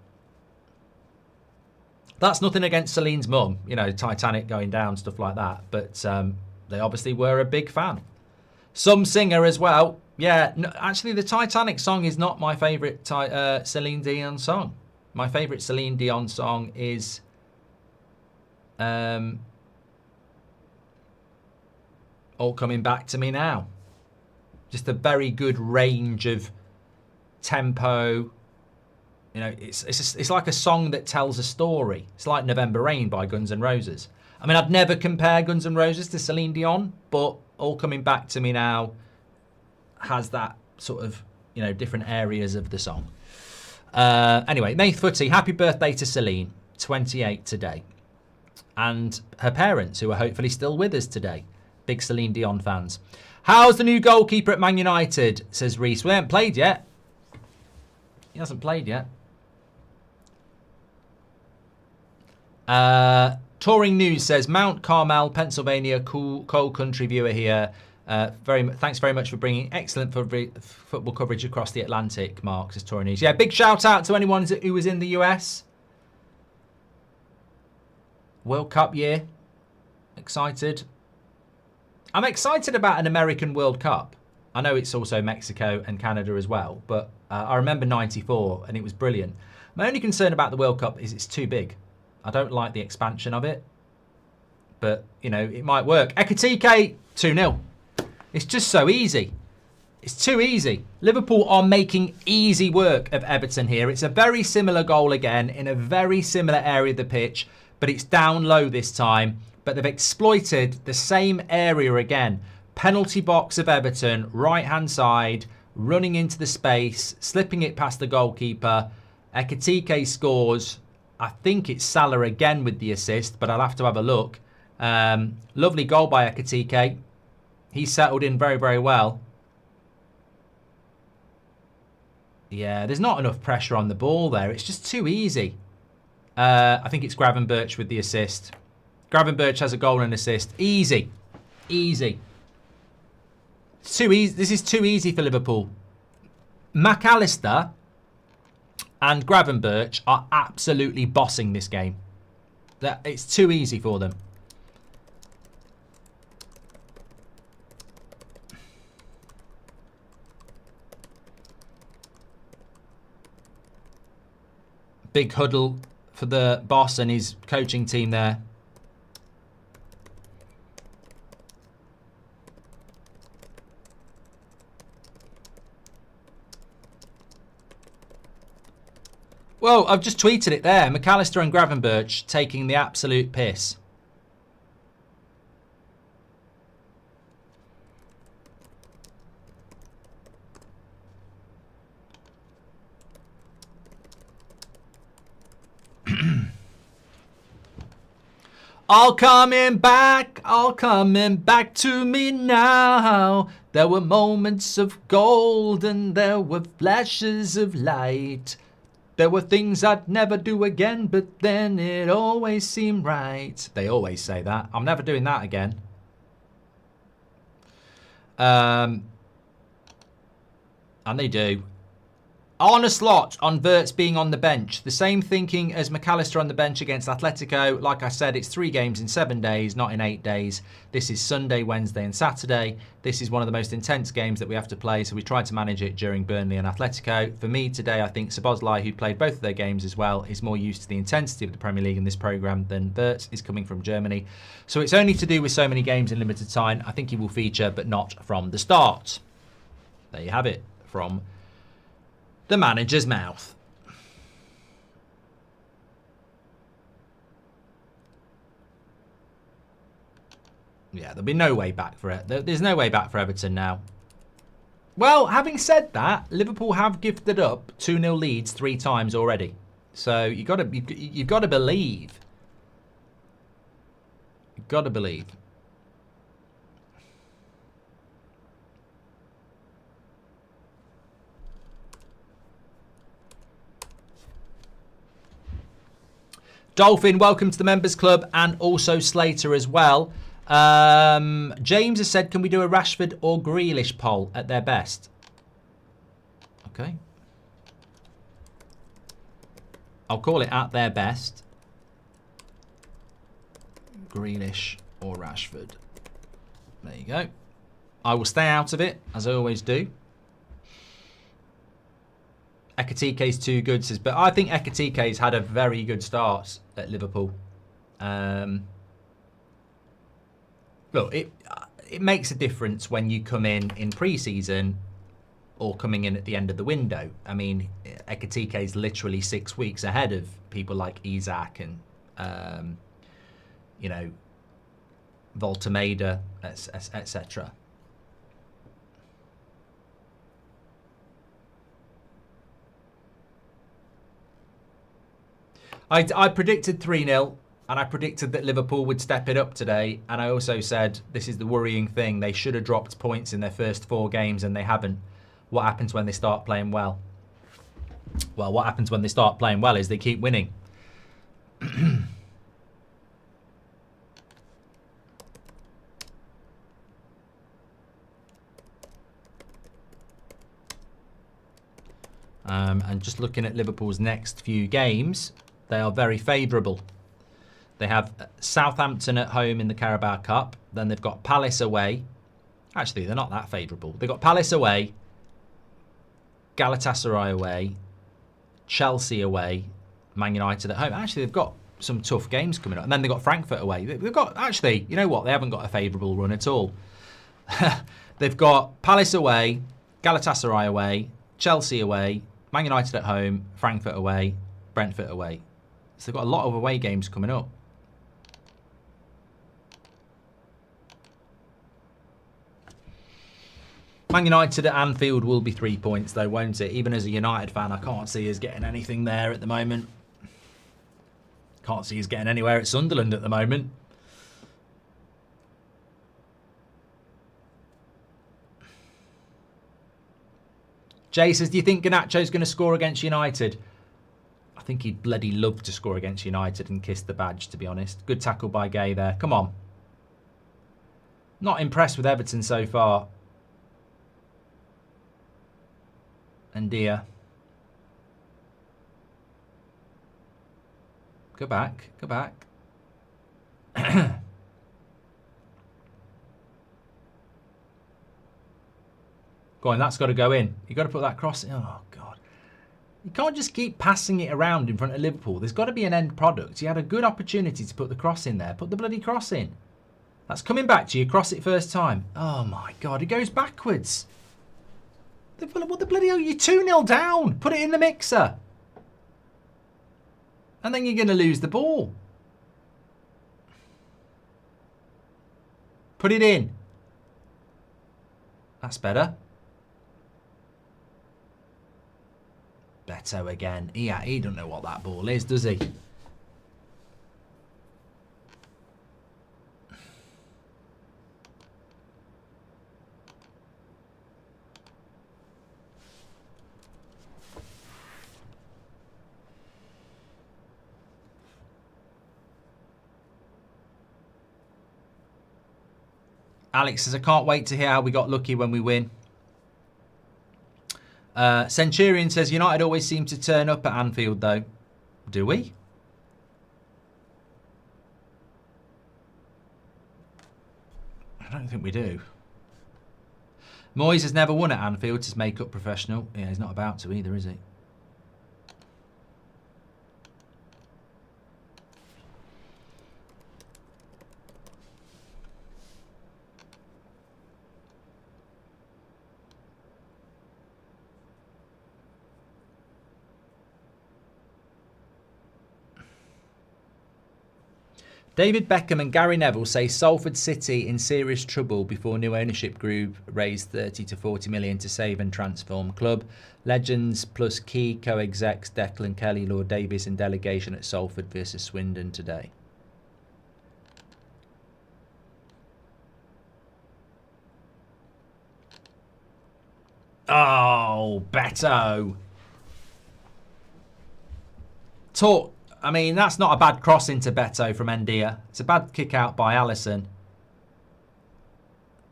That's nothing against Celine's mum, you know, Titanic going down, stuff like that. But they obviously were a big fan. Some singer as well. Yeah, no, actually the Titanic song is not my favourite Celine Dion song. My favourite Celine Dion song is... All Coming Back to Me Now. Just a very good range of tempo. You know, it's like a song that tells a story. It's like November Rain by Guns N' Roses. I mean, I'd never compare Guns N' Roses to Celine Dion, but All Coming Back to Me Now has that sort of, you know, different areas of the song. Anyway, Nath Footy, happy birthday to Celine, 28 today. And her parents, who are hopefully still with us today. Big Celine Dion fans. How's the new goalkeeper at Man United, says Reese. We haven't played yet. He hasn't played yet. Touring News says, Mount Carmel, Pennsylvania, cool country viewer here. Thanks very much for bringing excellent football coverage across the Atlantic, Mark, says Touring News. Yeah, big shout out to anyone who was in the US. World Cup year. Excited. I'm excited about an American World Cup. I know it's also Mexico and Canada as well, but I remember 94 and it was brilliant. My only concern about the World Cup is it's too big. I don't like the expansion of it, but, you know, it might work. Ekatike, 2-0. It's just so easy. It's too easy. Liverpool are making easy work of Everton here. It's a very similar goal again in a very similar area of the pitch, but it's down low this time. But they've exploited the same area again. Penalty box of Everton, right-hand side, running into the space, slipping it past the goalkeeper. Ekitike scores. I think it's Salah again with the assist, but I'll have to have a look. Lovely goal by Ekitike. He's settled in very, very well. Yeah, there's not enough pressure on the ball there. It's just too easy. I think it's Gravenberch with the assist. Gravenberch has a goal and assist. Easy. Easy. It's too easy. This is too easy for Liverpool. McAllister and Gravenberch are absolutely bossing this game. It's too easy for them. Big huddle for the boss and his coaching team there. Well, I've just tweeted it there. McAllister and Gravenberch taking the absolute piss. All coming back to me now. There were moments of gold and there were flashes of light. There were things I'd never do again, but then it always seemed right. They always say that. I'm never doing that again. And they do. On a slot on Vertz being on the bench. The same thinking as McAllister on the bench against Atletico. Like I said, it's 3 games in 7 days, not in 8 days. This is Sunday, Wednesday and Saturday. This is one of the most intense games that we have to play, so we tried to manage it during Burnley and Atletico. For me today, I think Szoboszlai, who played both of their games as well, is more used to the intensity of the Premier League in this programme than Vertz is coming from Germany. So it's only to do with so many games in limited time. I think he will feature, but not from the start. There you have it from the manager's mouth. Yeah, there'll be no way back for it. There's no way back for Everton now. Well, having said that, Liverpool have gifted up 2-0 leads 3 times already. So you've got to believe. You've got to believe. Dolphin, welcome to the Members Club, and also Slater as well. James has said, can we do a Rashford or Grealish poll at their best? Okay. I'll call it at their best. Grealish or Rashford. There you go. I will stay out of it, as I always do. Ekitike's too good, says, but I think Ekitike's had a very good start at Liverpool. Look, it makes a difference when you come in pre-season or coming in at the end of the window. I mean, Ekitike's literally 6 weeks ahead of people like Isak and, you know, Voltemeda, etc. I predicted 3-0, and I predicted that Liverpool would step it up today. And I also said, this is the worrying thing. They should have dropped points in their first 4 games, and they haven't. What happens when they start playing well? Well, what happens when they start playing well is they keep winning. And just looking at Liverpool's next few games, they are very favourable. They have Southampton at home in the Carabao Cup. Then they've got Palace away. Actually, they're not that favourable. They've got Palace away, Galatasaray away, Chelsea away, Man United at home. Actually, they've got some tough games coming up. And then they've got Frankfurt away. They've got, actually, you know what? They haven't got a favourable run at all. They've got Palace away, Galatasaray away, Chelsea away, Man United at home, Frankfurt away, Brentford away. So they've got a lot of away games coming up. Man United at Anfield will be 3 points though, won't it? Even as a United fan, I can't see us getting anything there at the moment. Can't see us getting anywhere at Sunderland at the moment. Jay says, do you think Garnacho's going to score against United? I think he'd bloody love to score against United and kiss the badge, to be honest. Good tackle by Gay there. Come on. Not impressed with Everton so far. And Dia. Go back. Go back. Go on, that's got to go in. You've got to put that cross in. Oh, God. You can't just keep passing it around in front of Liverpool. There's got to be an end product. You had a good opportunity to put the cross in there. Put the bloody cross in. That's coming back to you. Cross it first time. Oh, my God. It goes backwards. What the bloody hell? You're 2-0 down. Put it in the mixer. And then you're going to lose the ball. Put it in. That's better. Beto again. Yeah, he don't know what that ball is, does he? Alex says, I can't wait to hear how we got lucky when we win. Centurion says, United always seem to turn up at Anfield, though. Do we? I don't think we do. Moyes has never won at Anfield to make up professional. Yeah, he's not about to either, is he? David Beckham and Gary Neville say Salford City in serious trouble before new ownership group raised 30 to 40 million to save and transform club. Legends plus key co-execs Declan Kelly, Lord Davies and delegation at Salford versus Swindon today. Oh, Beto. Talk. I mean, that's not a bad cross into Beto from Ndia. It's a bad kick out by Alisson.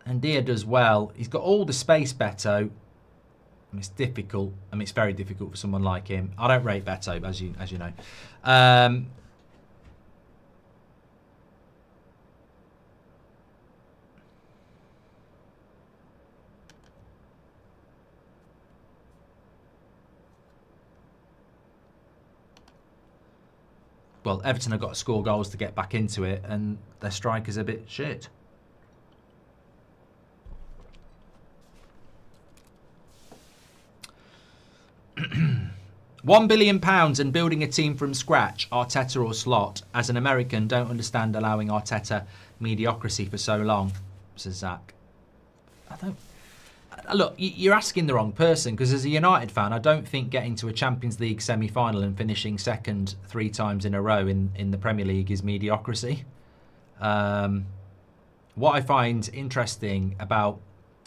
Ndia does well. He's got all the space, Beto. And it's difficult. I mean, it's very difficult for someone like him. I don't rate Beto, as you know. Well, Everton have got to score goals to get back into it, and their striker's a bit shit. £1 billion and building a team from scratch, Arteta or Slot. As an American, don't understand allowing Arteta mediocrity for so long, says Zach. Look, you're asking the wrong person, because as a United fan, I don't think getting to a Champions League semi-final and finishing second 3 times in a row in the Premier League is mediocrity. What I find interesting about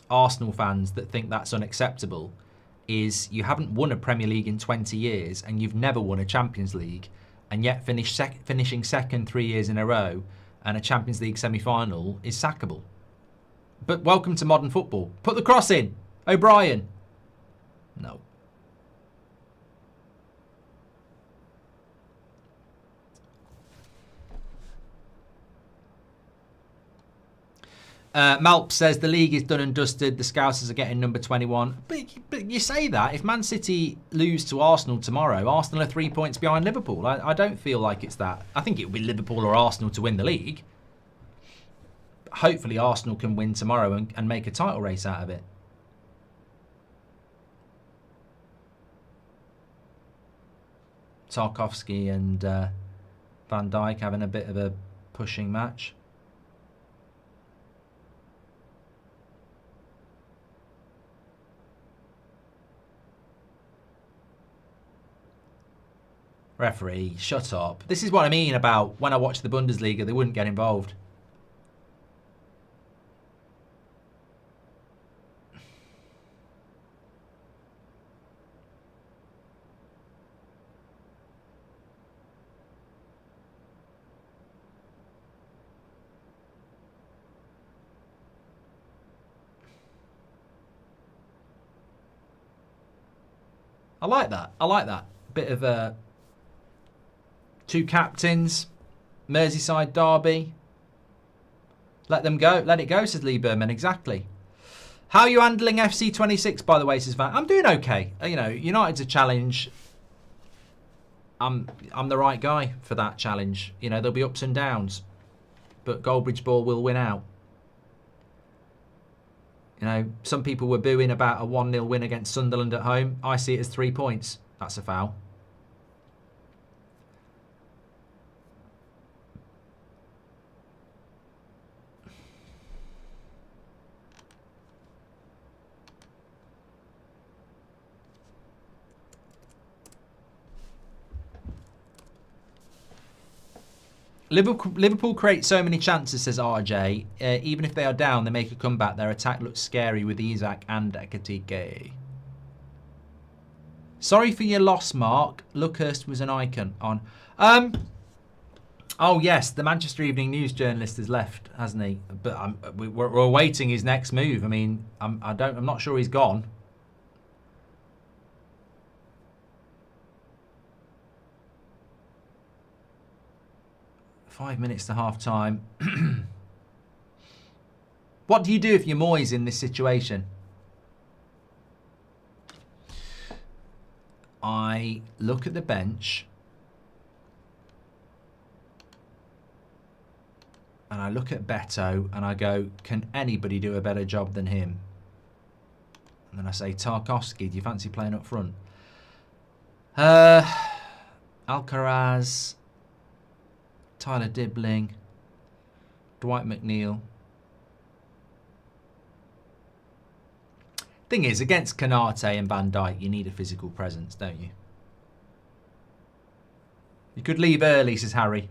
Arsenal fans that think that's unacceptable is you haven't won a Premier League in 20 years and you've never won a Champions League, and yet finishing second 3 years in a row and a Champions League semi-final is sackable. But welcome to modern football. Put the cross in. O'Brien. No. Malp says the league is done and dusted. The Scousers are getting number 21. But you say that. If Man City lose to Arsenal tomorrow, Arsenal are 3 points behind Liverpool. I don't feel like it's that. I think it will be Liverpool or Arsenal to win the league. Hopefully Arsenal can win tomorrow and make a title race out of it. Tarkowski and Van Dijk having a bit of a pushing match. Referee, shut up. This is what I mean about when I watch the Bundesliga, they wouldn't get involved. I like that. I like that. Bit of a... two captains, Merseyside derby. Let them go. Let it go, says Lee Berman. Exactly. How are you handling FC 26, by the way, says Van? I'm doing okay. You know, United's a challenge. I'm the right guy for that challenge. You know, there'll be ups and downs. But Goldbridge Ball will win out. You know, some people were booing about a 1-0 win against Sunderland at home. I see it as 3 points. That's a foul. Liverpool create so many chances, says RJ. Even if they are down, they make a comeback. Their attack looks scary with Isak and Ekatike. Sorry for your loss, Mark. Luckhurst was an icon on. Oh yes, the Manchester Evening News journalist has left, hasn't he? But we're awaiting his next move. I mean, I'm not sure he's gone. Five minutes to half time. What do you do if you're Moyes in this situation? I look at the bench and I look at Beto and I go, can anybody do a better job than him? And then I say, Tarkowski, do you fancy playing up front? Alcaraz, Tyler Dibbling, Dwight McNeil. Thing is, against Canate and Van Dijk, you need a physical presence, don't you? You could leave early, says Harry.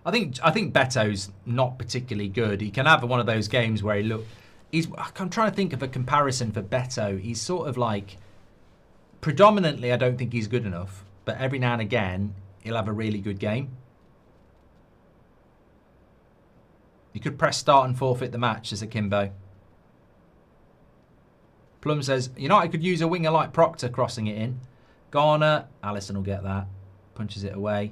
I think Beto's not particularly good. He can have one of those games where I'm trying to think of a comparison for Beto. He's sort of like, predominantly, I don't think he's good enough, but every now and again, he'll have a really good game. You could press start and forfeit the match, says Akimbo. Plum says, United could use a winger like Proctor crossing it in. Garner, Allison will get that. Punches it away.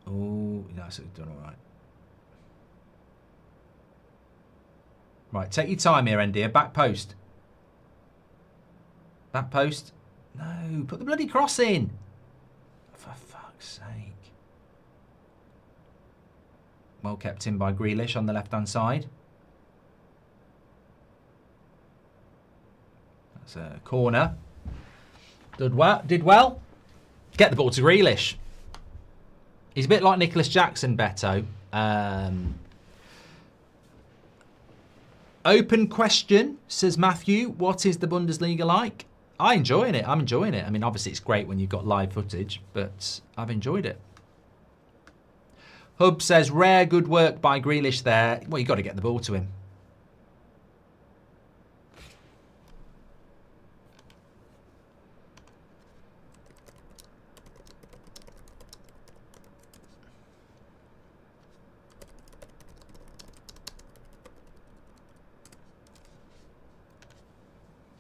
Oh, no, so done all right. Right, take your time here, Endia. Back post. Back post. No, put the bloody cross in. For fuck's sake. Well kept in by Grealish on the left-hand side. That's a corner. Did well. Get the ball to Grealish. He's a bit like Nicholas Jackson, Beto. Open question, says Matthew. What is the Bundesliga like? I'm enjoying it. I mean, obviously it's great when you've got live footage, but I've enjoyed it. Hub says, rare good work by Grealish there. Well, you've got to get the ball to him.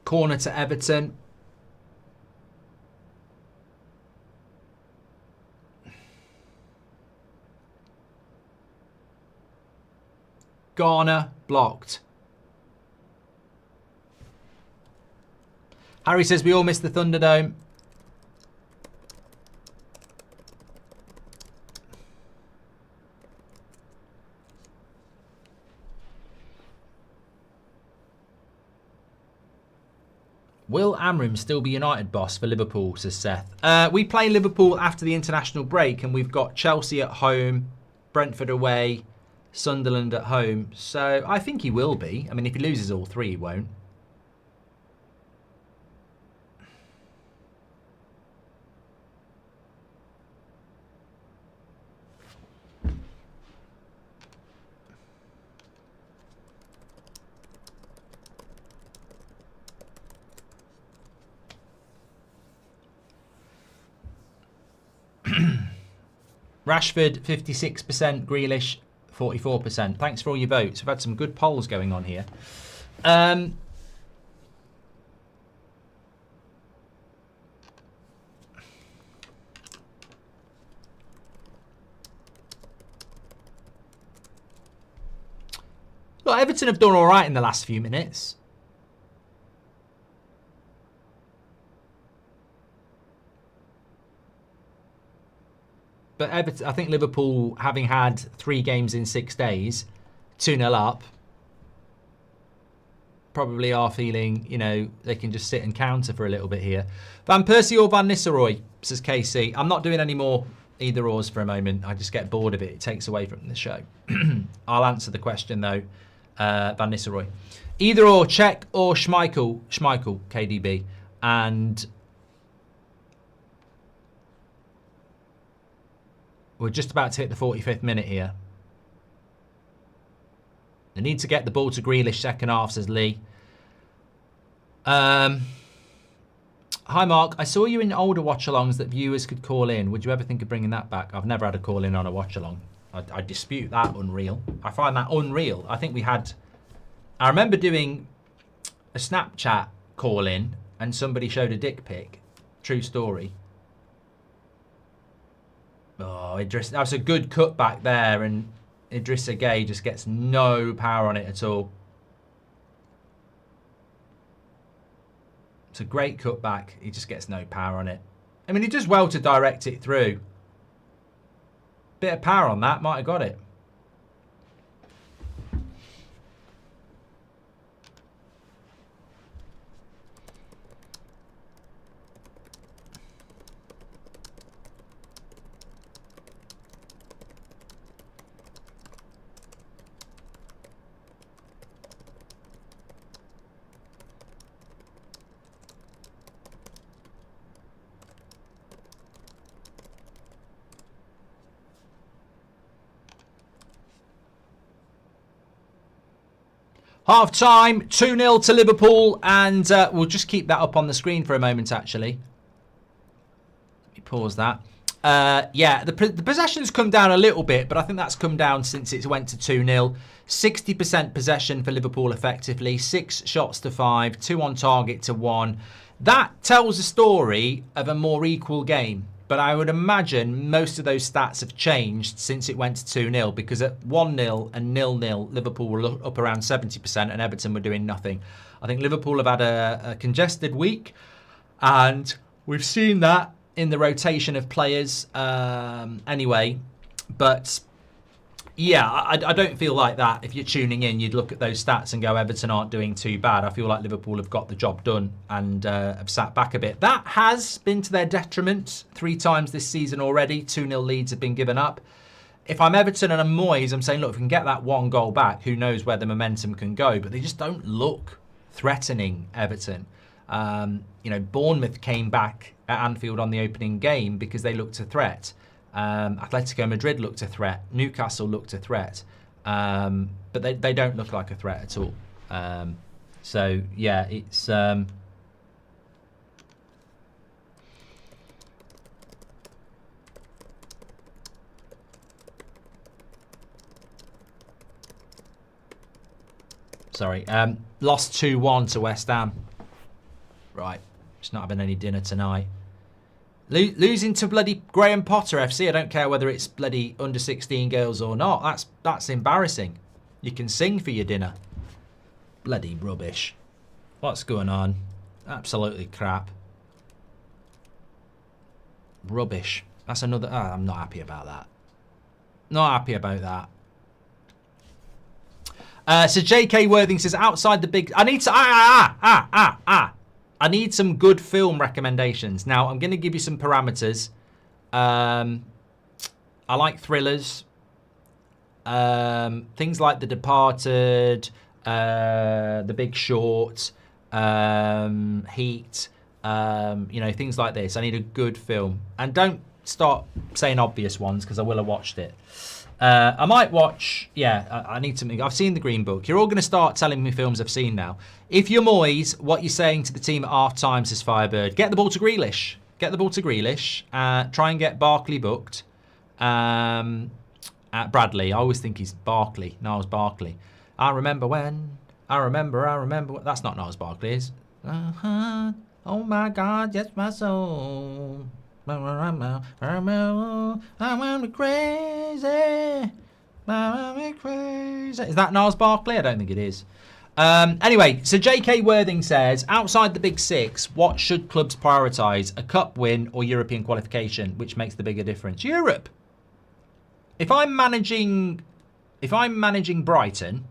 Corner to Everton. Garner blocked. Harry says we all missed the Thunderdome. Will Amram still be United boss for Liverpool, says Seth. We play Liverpool after the international break, and we've got Chelsea at home, Brentford away, Sunderland at home. So I think he will be. I mean, if he loses all three, he won't. Rashford, 56%. Grealish, 44%. Thanks for all your votes. We've had some good polls going on here. Well, Everton have done all right in the last few minutes. But Everton, I think Liverpool, having had 3 games in 6 days, 2-0 up, probably are feeling, you know, they can just sit and counter for a little bit here. Van Persie or Van Nistelrooy, says KC. I'm not doing any more either ors for a moment. I just get bored of it. It takes away from the show. I'll answer the question, though. Van Nistelrooy. Either or, Czech or Schmeichel. Schmeichel, KDB. And we're just about to hit the 45th minute here. They need to get the ball to Grealish second half, says Lee. Hi, Mark. I saw you in older watch-alongs that viewers could call in. Would you ever think of bringing that back? I've never had a call in on a watch-along. I dispute that. Unreal. I find that unreal. I think we had... I remember doing a Snapchat call-in and somebody showed a dick pic. True story. Oh, Idris, that was a good cut back there, and Idrissa Gueye just gets no power on it at all. It's a great cut back. He just gets no power on it. I mean, he does well to direct it through. Bit of power on that, might have got it. Half time, 2-0 to Liverpool, and we'll just keep that up on the screen for a moment, actually. Let me pause that. Yeah, the possession's come down a little bit, but I think that's come down since it went to 2-0. 60% possession for Liverpool effectively, 6 shots to 5, 2 on target to 1. That tells a story of a more equal game. But I would imagine most of those stats have changed since it went to 2-0, because at 1-0 and 0-0, Liverpool were up around 70% and Everton were doing nothing. I think Liverpool have had a congested week, and we've seen that in the rotation of players anyway. But yeah, I don't feel like that. If you're tuning in, you'd look at those stats and go, Everton aren't doing too bad. I feel like Liverpool have got the job done and have sat back a bit. That has been to their detriment 3 times this season already. 2-0 leads have been given up. If I'm Everton and I'm Moyes, I'm saying, look, if we can get that 1 goal back, who knows where the momentum can go. But they just don't look threatening, Everton. You know, Bournemouth came back at Anfield on the opening game because they looked a threat. Atletico Madrid looked a threat. Newcastle looked a threat. But they don't look like a threat at all. So, yeah, it's... Sorry. Lost 2-1 to West Ham. Right. Just not having any dinner tonight. Losing to bloody Graham Potter FC. I don't care whether it's bloody under 16 girls or not. That's embarrassing. You can sing for your dinner. Bloody rubbish. What's going on? Absolutely crap. Rubbish. That's another... Oh, I'm not happy about that. Not happy about that. So J.K. Worthing says, outside the big... I I need some good film recommendations. Now, I'm going to give you some parameters. I like thrillers. Things like The Departed, The Big Short, Heat, you know, things like this. I need a good film. And don't start saying obvious ones, because I will have watched it. I might watch, I need something. I've seen The Green Book. You're all going to start telling me films I've seen now. If you're Moyes, what you're saying to the team at half time, says Firebird, get the ball to Grealish. Get the ball to Grealish. Try and get Barkley booked. At Bradley. I always think he's Barkley. Niles Barkley. I remember when. I remember when. That's not Niles Barkley, is it? Oh my God, yes, my soul. I want me crazy. Is that Niles Barkley? I don't think it is. Anyway, so J.K. Worthing says, outside the big six, what should clubs prioritise? A cup win or European qualification? Which makes the bigger difference? Europe. If I'm managing Brighton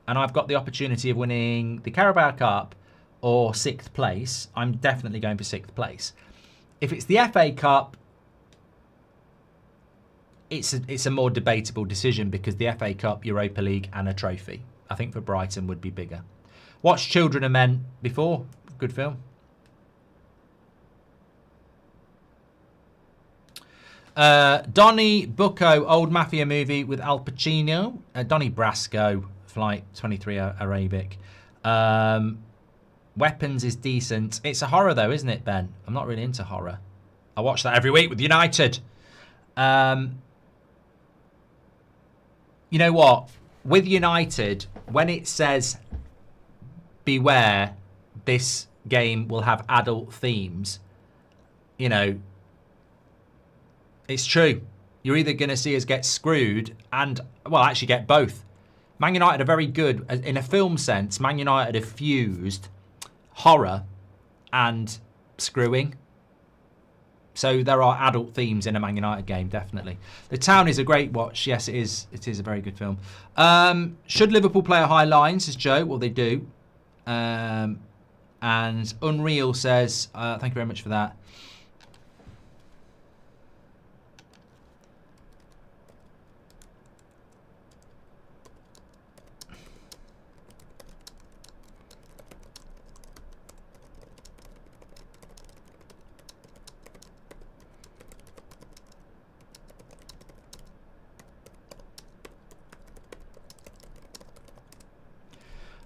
and I've got the opportunity of winning the Carabao Cup or 6th place, I'm definitely going for 6th place. If it's the FA Cup, it's a more debatable decision, because the FA Cup, Europa League and a trophy, I think for Brighton would be bigger. Watched Children of Men before. Good film. Donnie Bucco, old mafia movie with Al Pacino. Donnie Brasco, Flight 23 Arabic. Weapons is decent. It's a horror though, isn't it, Ben? I'm not really into horror. I watch that every week with United. You know what? With United, when it says, beware, this game will have adult themes, you know, it's true. You're either going to see us get screwed and, well, actually get both. Man United are very good. In a film sense, Man United have fused horror and screwing. So there are adult themes in a Man United game, definitely. The Town is a great watch. Yes, it is. It is a very good film. Should Liverpool play a high line, says Joe? Well, they do. And Unreal says, thank you very much for that.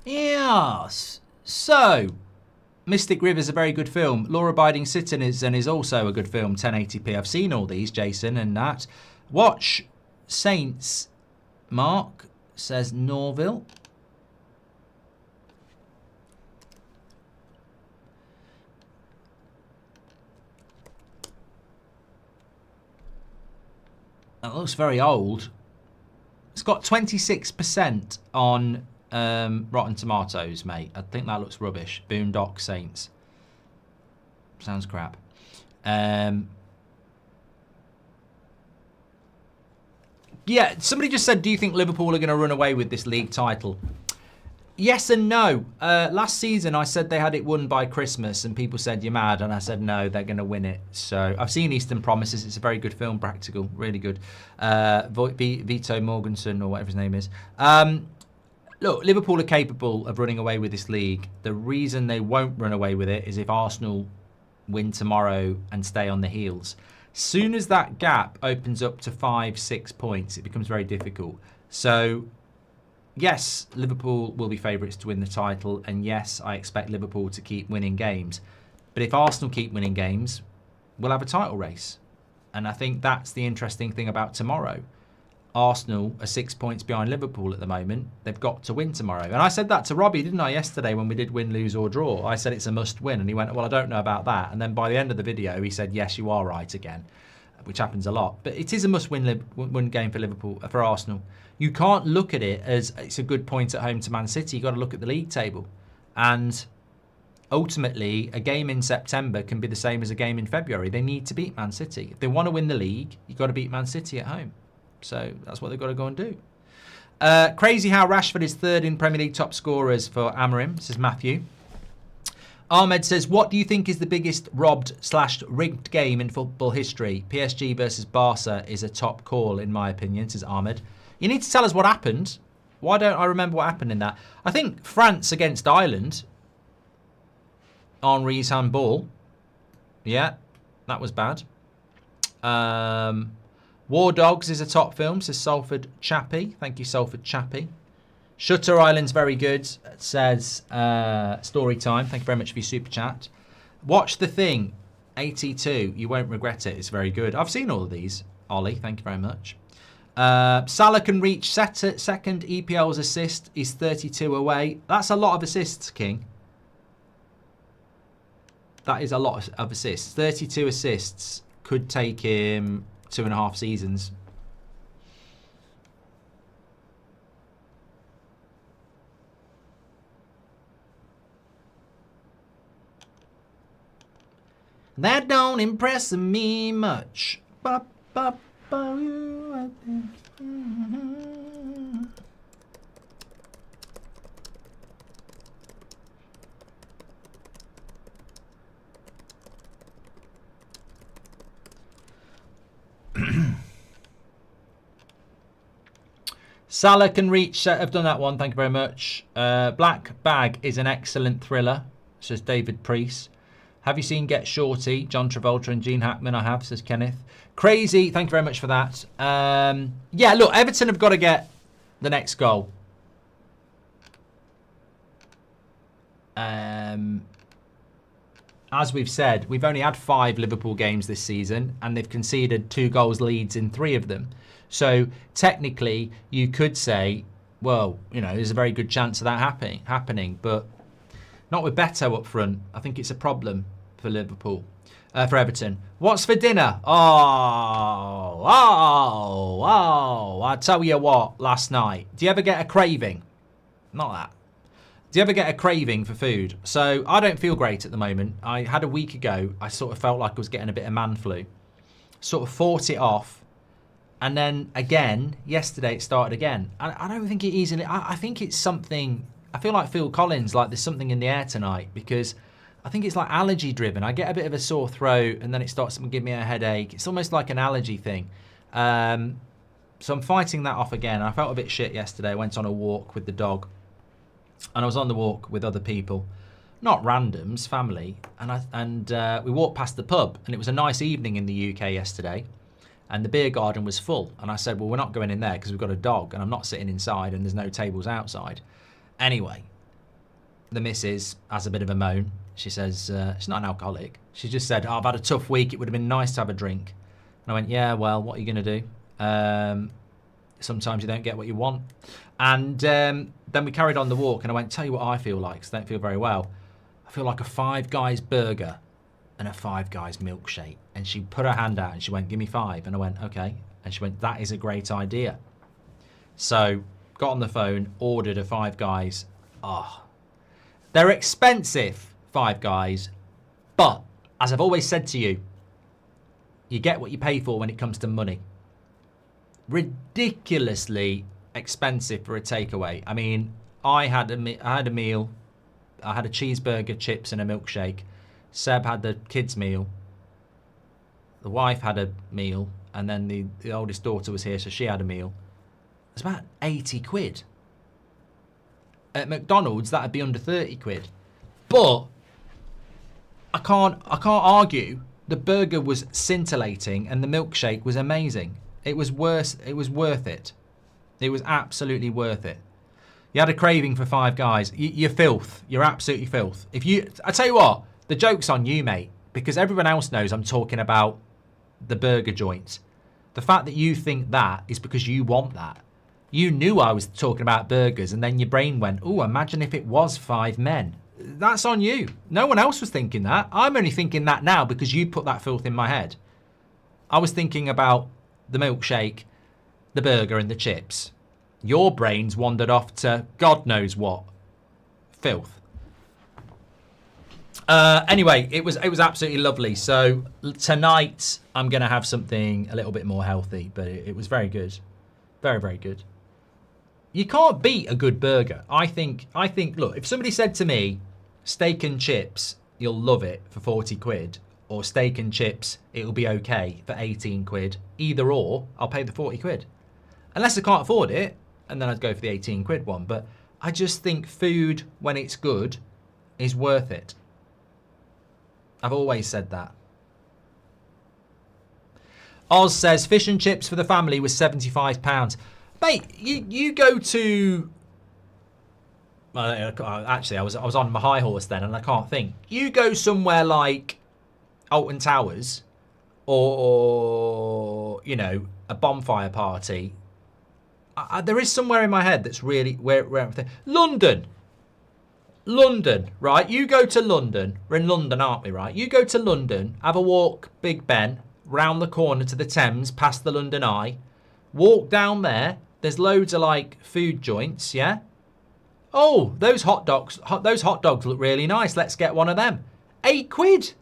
Yes. So, Mystic River is a very good film. Law Abiding Citizen is also a good film. 1080p. I've seen all these, Jason, and that. Watch Saints. Mark says Norville. That looks very old. It's got 26% on Rotten Tomatoes, mate. I think that looks rubbish. Boondock Saints. Sounds crap. Yeah, somebody just said, do you think Liverpool are going to run away with this league title? Yes and no. Last season, I said they had it won by Christmas, and people said, you're mad. And I said, no, they're going to win it. So I've seen Eastern Promises. It's a very good film, practical, really good. Vito Morganson, or whatever his name is. Look, Liverpool are capable of running away with this league. The reason they won't run away with it is if Arsenal win tomorrow and stay on the heels. Soon as that gap opens up to 5-6 points, it becomes very difficult. So, yes, Liverpool will be favourites to win the title, and yes, I expect Liverpool to keep winning games. But if Arsenal keep winning games, we'll have a title race. And I think that's the interesting thing about tomorrow. Arsenal are 6 points behind Liverpool at the moment. They've got to win tomorrow. And I said that to Robbie, didn't I, yesterday when we did win, lose or draw. I said it's a must win. And he went, well, I don't know about that. And then by the end of the video, he said, yes, you are right again, which happens a lot. But it is a must win game for Liverpool, for Arsenal. You can't look at it as it's a good point at home to Man City. You've got to look at the league table. And ultimately, a game in September can be the same as a game in February. They need to beat Man City. If they want to win the league, you've got to beat Man City at home. So that's what they've got to go and do. Crazy how Rashford is third in Premier League top scorers for Amorim, says Matthew. Ahmed says, what do you think is the biggest robbed/rigged game in football history? PSG versus Barca is a top call, in my opinion, says Ahmed. You need to tell us what happened. Why don't I remember what happened in that? I think France against Ireland. Henri's handball. Yeah, that was bad. War Dogs is a top film, says Salford Chappie. Thank you, Salford Chappie. Shutter Island's very good, says Story Time. Thank you very much for your super chat. Watch The Thing, 82. You won't regret it. It's very good. I've seen all of these, Ollie. Thank you very much. Salah can reach second EPL's assist. He's 32 away. That's a lot of assists, King. That is a lot of assists. 32 assists could take him 2.5 seasons. That don't impress me much. Salah can reach. I've done that one. Thank you very much. Black Bag is an excellent thriller, says David Priest. Have you seen Get Shorty? John Travolta and Gene Hackman. I have, says Kenneth. Crazy. Thank you very much for that. Yeah, look, Everton have got to get the next goal. As we've said, we've only had 5 Liverpool games this season, and they've conceded 2 goals leads in 3 of them. So technically, you could say, well, you know, there's a very good chance of that happening, but not with Beto up front. I think it's a problem for Liverpool, for Everton. What's for dinner? Oh, I tell you what, last night. Do you ever get a craving? Not that. Do you ever get a craving for food? So I don't feel great at the moment. I had a week ago, I sort of felt like I was getting a bit of man flu. Sort of fought it off. And then again, yesterday it started again. I don't think it easily, I think it's something, I feel like Phil Collins, like there's something in the air tonight, because I think it's like allergy driven. I get a bit of a sore throat and then it starts to give me a headache. It's almost like an allergy thing. So I'm fighting that off again. I felt a bit shit yesterday. I went on a walk with the dog. And I was on the walk with other people, not randoms, family. And we walked past the pub, and it was a nice evening in the UK yesterday. And the beer garden was full. And I said, well, we're not going in there because we've got a dog and I'm not sitting inside and there's no tables outside. Anyway, the missus has a bit of a moan. She says, she's not an alcoholic. She just said, oh, I've had a tough week. It would have been nice to have a drink. And I went, yeah, well, what are you going to do? Sometimes you don't get what you want. And then we carried on the walk, and I went, tell you what I feel like, because I don't feel very well. I feel like a Five Guys burger and a Five Guys milkshake. And she put her hand out and she went, give me 5. And I went, okay. And she went, that is a great idea. So got on the phone, ordered a Five Guys. Oh, they're expensive, Five Guys. But as I've always said to you, you get what you pay for when it comes to money. Ridiculously expensive for a takeaway. I mean, I had a meal. I had a cheeseburger, chips, and a milkshake. Seb had the kids' meal. The wife had a meal, and then the oldest daughter was here, so she had a meal. It's about 80 quid. At McDonald's, that'd be under 30 quid. But I can't argue. The burger was scintillating, and the milkshake was amazing. It was worth it. It was absolutely worth it. You had a craving for Five Guys. You're filth. You're absolutely filth. I tell you what, the joke's on you, mate, because everyone else knows I'm talking about the burger joints. The fact that you think that is because you want that. You knew I was talking about burgers, and then your brain went, oh, imagine if it was 5 men. That's on you. No one else was thinking that. I'm only thinking that now because you put that filth in my head. I was thinking about the milkshake, the burger, and the chips. Your brains wandered off to God knows what. Filth. Anyway, it was absolutely lovely. So tonight I'm going to have something a little bit more healthy, but it was very good. Very, very good. You can't beat a good burger. I think, look, if somebody said to me, steak and chips you'll love it for 40 quid, or steak and chips, it'll be okay for 18 quid. Either or, I'll pay the 40 quid. Unless I can't afford it, and then I'd go for the 18 quid one. But I just think food, when it's good, is worth it. I've always said that. Oz says, fish and chips for the family was £75. Mate, you go to... actually, I was on my high horse then, and I can't think. You go somewhere like Alton Towers, or you know, a bonfire party. There is somewhere in my head that's really where I'm thinking. London, right? You go to London. We're in London, aren't we? Right? You go to London, have a walk, Big Ben, round the corner to the Thames, past the London Eye. Walk down there. There's loads of like food joints, yeah. Oh, those hot dogs look really nice. Let's get one of them. 8 quid.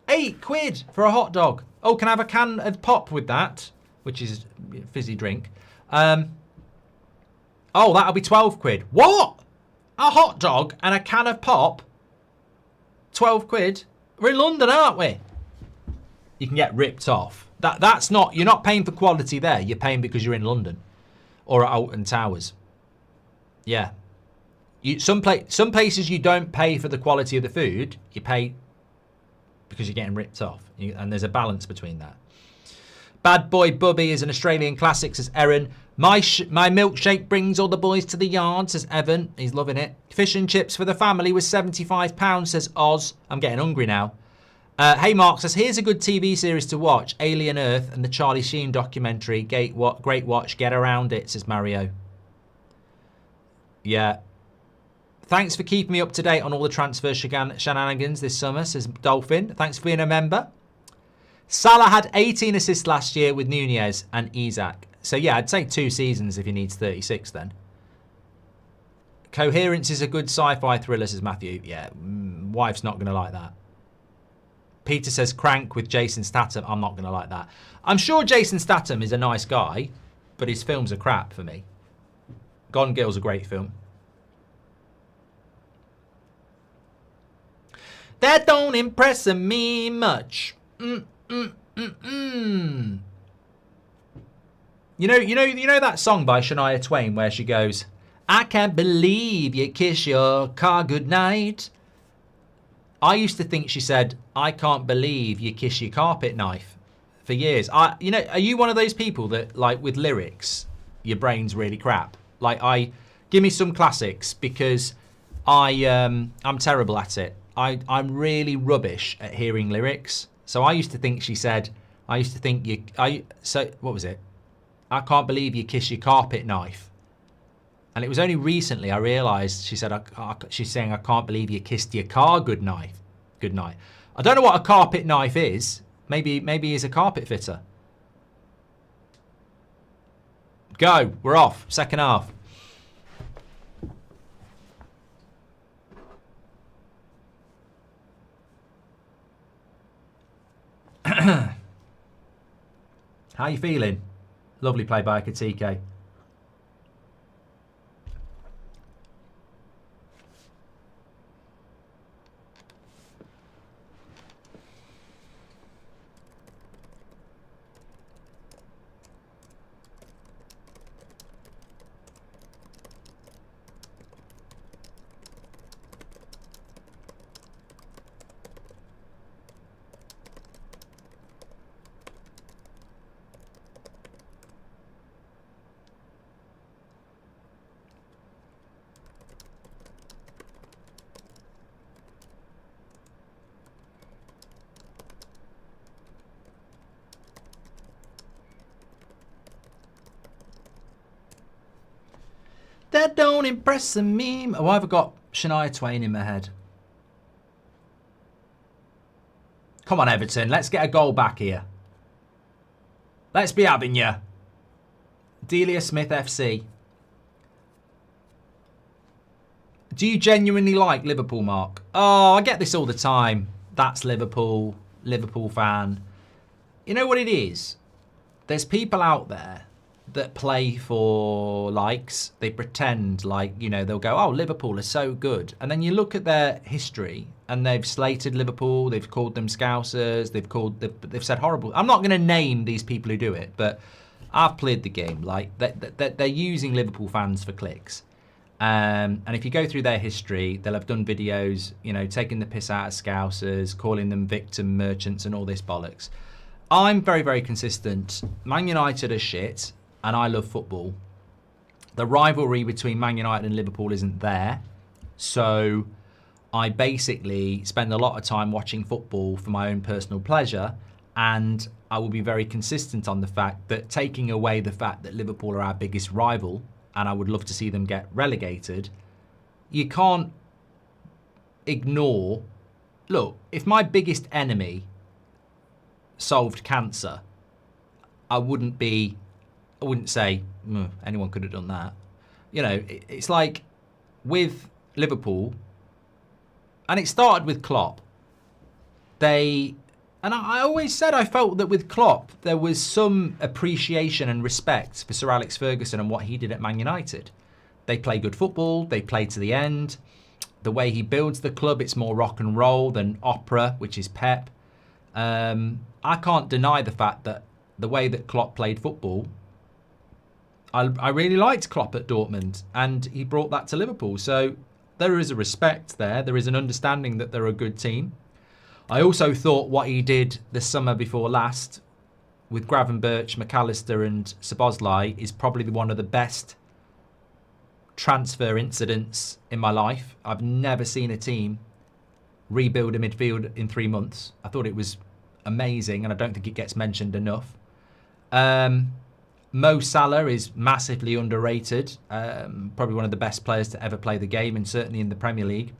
8 quid for a hot dog. Oh, can I have a can of pop with that? Which is a fizzy drink. Oh, that'll be 12 quid. What? A hot dog and a can of pop? 12 quid? We're in London, aren't we? You can get ripped off. That's not... You're not paying for quality there. You're paying because you're in London. Or at Alton Towers. Yeah. Some places you don't pay for the quality of the food. You pay because you're getting ripped off. And there's a balance between that. Bad Boy Bubby is an Australian classic, says Erin. My milkshake brings all the boys to the yard, says Evan. He's loving it. Fish and chips for the family was £75, says Oz. I'm getting hungry now. Hey Mark says, here's a good TV series to watch. Alien Earth and the Charlie Sheen documentary. Great watch. Get around it, says Mario. Yeah. Thanks for keeping me up to date on all the transfer shenanigans this summer, says Dolphin. Thanks for being a member. Salah had 18 assists last year with Nunez and Isak. So yeah, I'd say 2 seasons if he needs 36 then. Coherence is a good sci-fi thriller, says Matthew. Yeah, wife's not going to like that. Peter says Crank with Jason Statham. I'm not going to like that. I'm sure Jason Statham is a nice guy, but his films are crap for me. Gone Girl's a great film. That don't impress me much. You know that song by Shania Twain where she goes, I can't believe you kiss your car goodnight. I used to think she said, I can't believe you kiss your carpet knife for years. Are you one of those people that, like, with lyrics, your brain's really crap? Like, give me some classics because I'm terrible at it. I'm really rubbish at hearing lyrics. So I used to think she said, what was it? I can't believe you kiss your carpet knife. And it was only recently I realised she said, she's saying, I can't believe you kissed your car good night. I don't know what a carpet knife is. Maybe he's a carpet fitter. Go, we're off. Second half. How you feeling? Lovely play by Katike. That don't impress me. Oh, I've got Shania Twain in my head. Come on, Everton. Let's get a goal back here. Let's be having you. Delia Smith FC. Do you genuinely like Liverpool, Mark? Oh, I get this all the time. That's Liverpool. Liverpool fan. You know what it is? There's people out there that play for likes, they pretend like, you know, they'll go, oh, Liverpool are so good. And then you look at their history and they've slated Liverpool, they've called them Scousers, they've said horrible. I'm not going to name these people who do it, but I've played the game. Like, they're using Liverpool fans for clicks. And if you go through their history, they'll have done videos, you know, taking the piss out of Scousers, calling them victim merchants and all this bollocks. I'm very, very consistent. Man United are shit, and I love football. The rivalry between Man United and Liverpool isn't there. So I basically spend a lot of time watching football for my own personal pleasure, and I will be very consistent on the fact that, taking away the fact that Liverpool are our biggest rival, and I would love to see them get relegated, you can't ignore... Look, if my biggest enemy solved cancer, I wouldn't say anyone could have done that. You know, it's like with Liverpool, and it started with Klopp. And I always said I felt that with Klopp, there was some appreciation and respect for Sir Alex Ferguson and what he did at Man United. They play good football, they play to the end. The way he builds the club, it's more rock and roll than opera, which is Pep. I can't deny the fact that the way that Klopp played football, I really liked Klopp at Dortmund, and he brought that to Liverpool. So there is a respect there. There is an understanding that they're a good team. I also thought what he did the summer before last with Gravenberch, McAllister and Szoboszlai is probably one of the best transfer incidents in my life. I've never seen a team rebuild a midfield in 3 months. I thought it was amazing, and I don't think it gets mentioned enough. Mo Salah is massively underrated. Probably one of the best players to ever play the game, and certainly in the Premier League.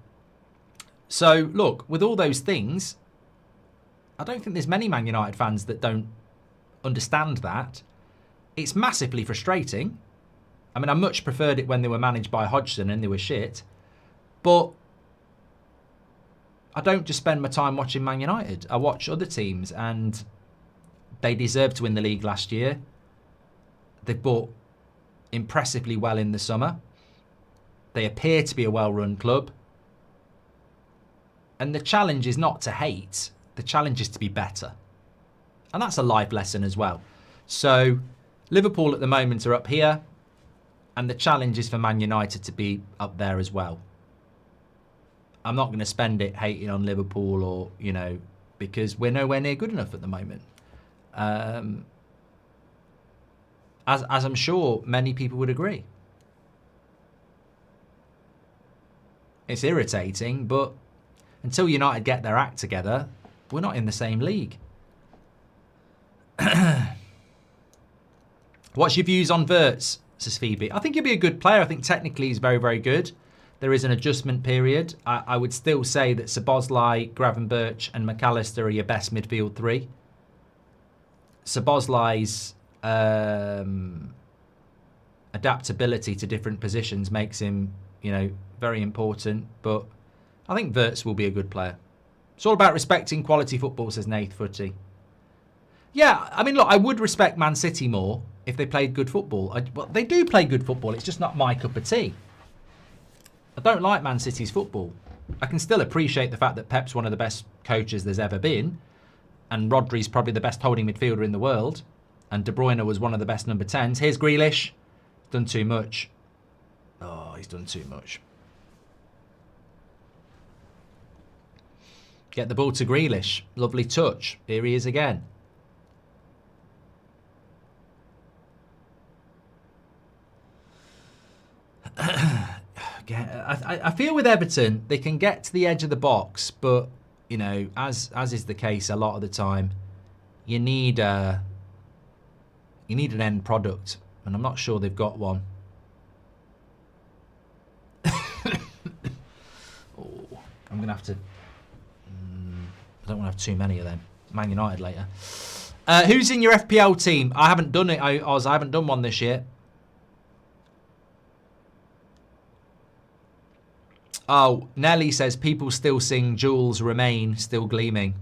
So, look, with all those things, I don't think there's many Man United fans that don't understand that. It's massively frustrating. I mean, I much preferred it when they were managed by Hodgson and they were shit. But I don't just spend my time watching Man United. I watch other teams, and they deserved to win the league last year. They bought impressively well in the summer. They appear to be a well-run club. And the challenge is not to hate. The challenge is to be better. And that's a life lesson as well. So Liverpool at the moment are up here. And the challenge is for Man United to be up there as well. I'm not going to spend it hating on Liverpool or, you know, because we're nowhere near good enough at the moment. As I'm sure many people would agree. It's irritating, but until United get their act together, we're not in the same league. What's your views on Vertz, says Phoebe? I think he'll be a good player. I think technically he's very, very good. There is an adjustment period. I would still say that Szoboszlai, Gravenberch and McAllister are your best midfield three. Szoboszlai's adaptability to different positions makes him, you know, very important. But I think Vertz will be a good player. It's all about respecting quality football, says Nath Footy. Yeah, I mean, look, I would respect Man City more if they played good football. Well, they do play good football. It's just not my cup of tea. I don't like Man City's football. I can still appreciate the fact that Pep's one of the best coaches there's ever been. And Rodri's probably the best holding midfielder in the world. And De Bruyne was one of the best number 10s. Here's Grealish. Done too much. Oh, he's done too much. Get the ball to Grealish. Lovely touch. Here he is again. I feel with Everton, they can get to the edge of the box, but, you know, as is the case a lot of the time, you need an end product, and I'm not sure they've got one. Oh, I'm going to have to... I don't want to have too many of them. Man United later. Who's in your FPL team? I haven't done it, Oz. I haven't done one this year. Oh, Nelly says people still sing Jewels Remain Still Gleaming.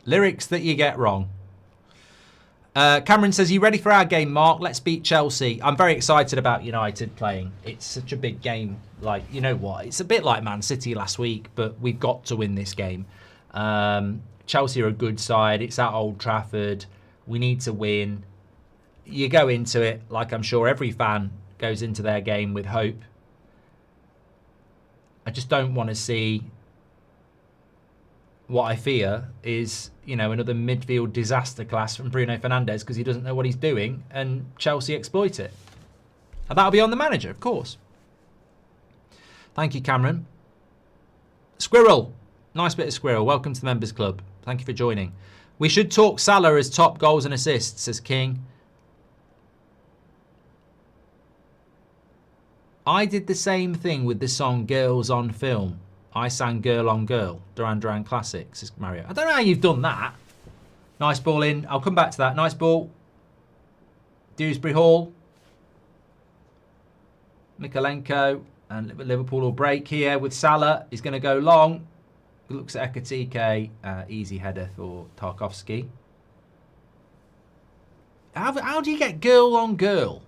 Lyrics that you get wrong. Cameron says, you ready for our game, Mark? Let's beat Chelsea. I'm very excited about United playing. It's such a big game. Like, you know what? It's a bit like Man City last week, but we've got to win this game. Chelsea are a good side. It's at Old Trafford. We need to win. You go into it, like I'm sure every fan goes into their game, with hope. I just don't want to see what I fear is, another midfield disaster class from Bruno Fernandes because he doesn't know what he's doing and Chelsea exploit it. And that'll be on the manager, of course. Thank you, Cameron. Squirrel. Nice bit of squirrel. Welcome to the Members Club. Thank you for joining. We should talk Salah as top goals and assists, says King. I did the same thing with the song Girls on Film. I sang Girl on Girl. Duran Duran Classic, says Mario. I don't know how you've done that. Nice ball in. I'll come back to that. Nice ball. Dewsbury Hall. Mikalenko. And Liverpool will break here with Salah. He's going to go long. He looks at Ekatike. Easy header for Tarkovsky. How do you get girl on girl?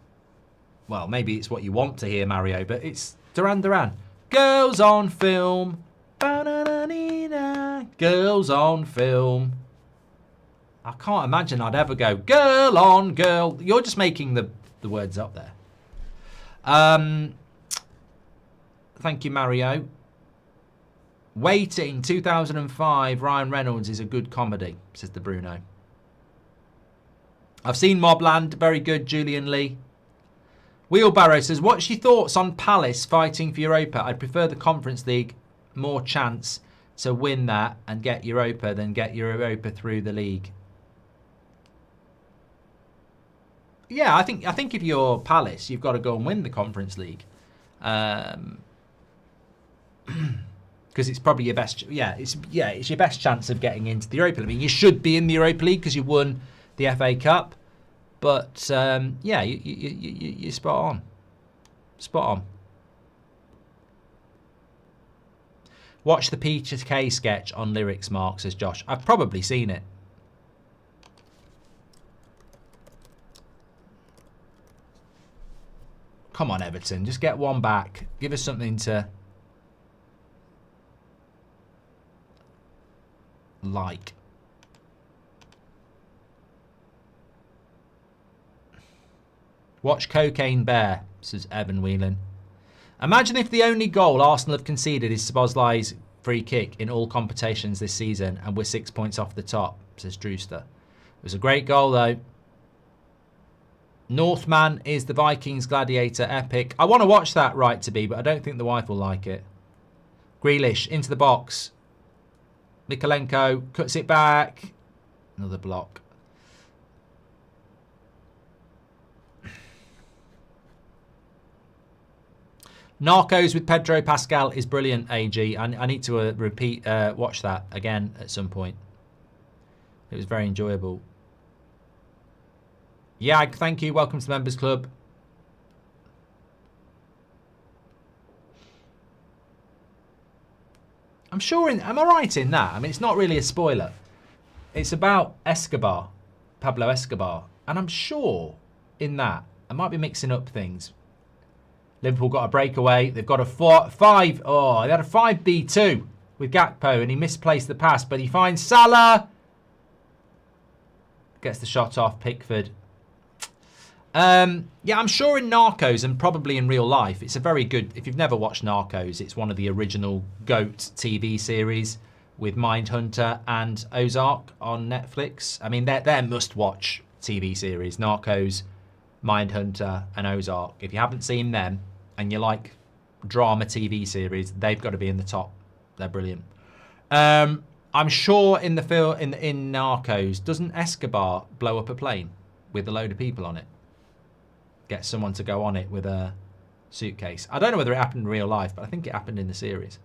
Well, maybe it's what you want to hear, Mario, but it's Duran Duran. Girls on film. Girls on film. I can't imagine I'd ever go girl on girl. You're just making the words up there. Thank you, Mario. Waiting, 2005, Ryan Reynolds is a good comedy, says the Bruno. I've seen Mobland, very good, Julian Lee. Wheelbarrow says, what's your thoughts on Palace fighting for Europa? I'd prefer the Conference League, more chance to win that and get Europa than get Europa through the league. Yeah, I think if you're Palace, you've got to go and win the Conference League. Because it's probably your best. It's your best chance of getting into the Europa League. I mean, you should be in the Europa League because you won the FA Cup. But you're spot on. Spot on. Watch the Peter Kay sketch on Lyrics, Mark, says Josh. I've probably seen it. Come on, Everton. Just get one back. Give us something to like. Watch Cocaine Bear, says Evan Whelan. Imagine if the only goal Arsenal have conceded is Szoboszlai's free kick in all competitions this season and we're 6 points off the top, says Drewster. It was a great goal, though. Northman is the Vikings Gladiator epic. I want to watch that, right to be, but I don't think the wife will like it. Grealish into the box. Mikalenko cuts it back. Another block. Narcos with Pedro Pascal is brilliant, AG. I need to watch that again at some point. It was very enjoyable. Yag, thank you. Welcome to the Members Club. I'm sure am I right in that? I mean, it's not really a spoiler. It's about Escobar, Pablo Escobar. And I'm sure in that, I might be mixing up things. Liverpool got a breakaway. They've got a 5. Oh, they had a 5v2 with Gakpo, and he misplaced the pass, but he finds Salah. Gets the shot off Pickford. Yeah, I'm sure in Narcos and probably in real life, it's a very good. If you've never watched Narcos, it's one of the original GOAT TV series with Mindhunter and Ozark on Netflix. I mean, they're must-watch TV series. Narcos, Mindhunter, and Ozark. If you haven't seen them and you like drama TV series, they've got to be in the top. They're brilliant. I'm sure in the film in Narcos, doesn't Escobar blow up a plane with a load of people on it? Get someone to go on it with a suitcase. I don't know whether it happened in real life, but I think it happened in the series.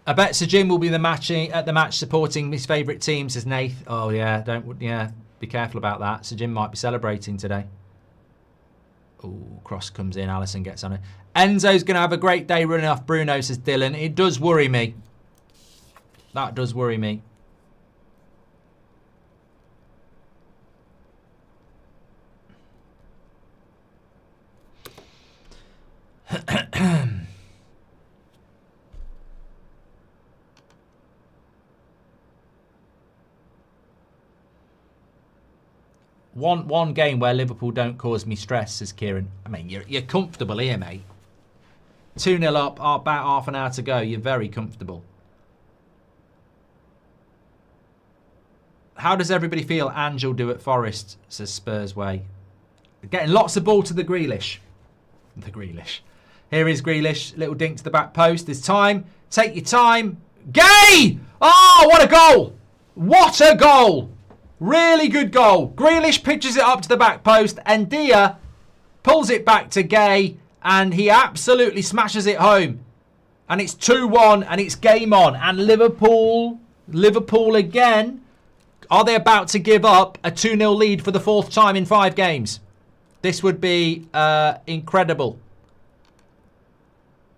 I bet Sir Jim will be at the match supporting his favourite team, says Nath. Oh yeah, be careful about that. Sir Jim might be celebrating today. Ooh, cross comes in. Alisson gets on it. Enzo's going to have a great day running off Bruno, says Dylan. It does worry me. That does worry me. One game where Liverpool don't cause me stress, says Kieran. I mean, you're comfortable here, mate. 2-0 up, about half an hour to go. You're very comfortable. How does everybody feel Angel do at Forest, says Spurs Way. Getting lots of ball to the Grealish. The Grealish. Here is Grealish. Little dink to the back post. There's time. Take your time. Gay! Oh, what a goal! What a goal! Really good goal. Grealish pitches it up to the back post. And Dia pulls it back to Gay. And he absolutely smashes it home. And it's 2-1 and it's game on. And Liverpool again. Are they about to give up a 2-0 lead for the 4th time in 5 games? This would be incredible.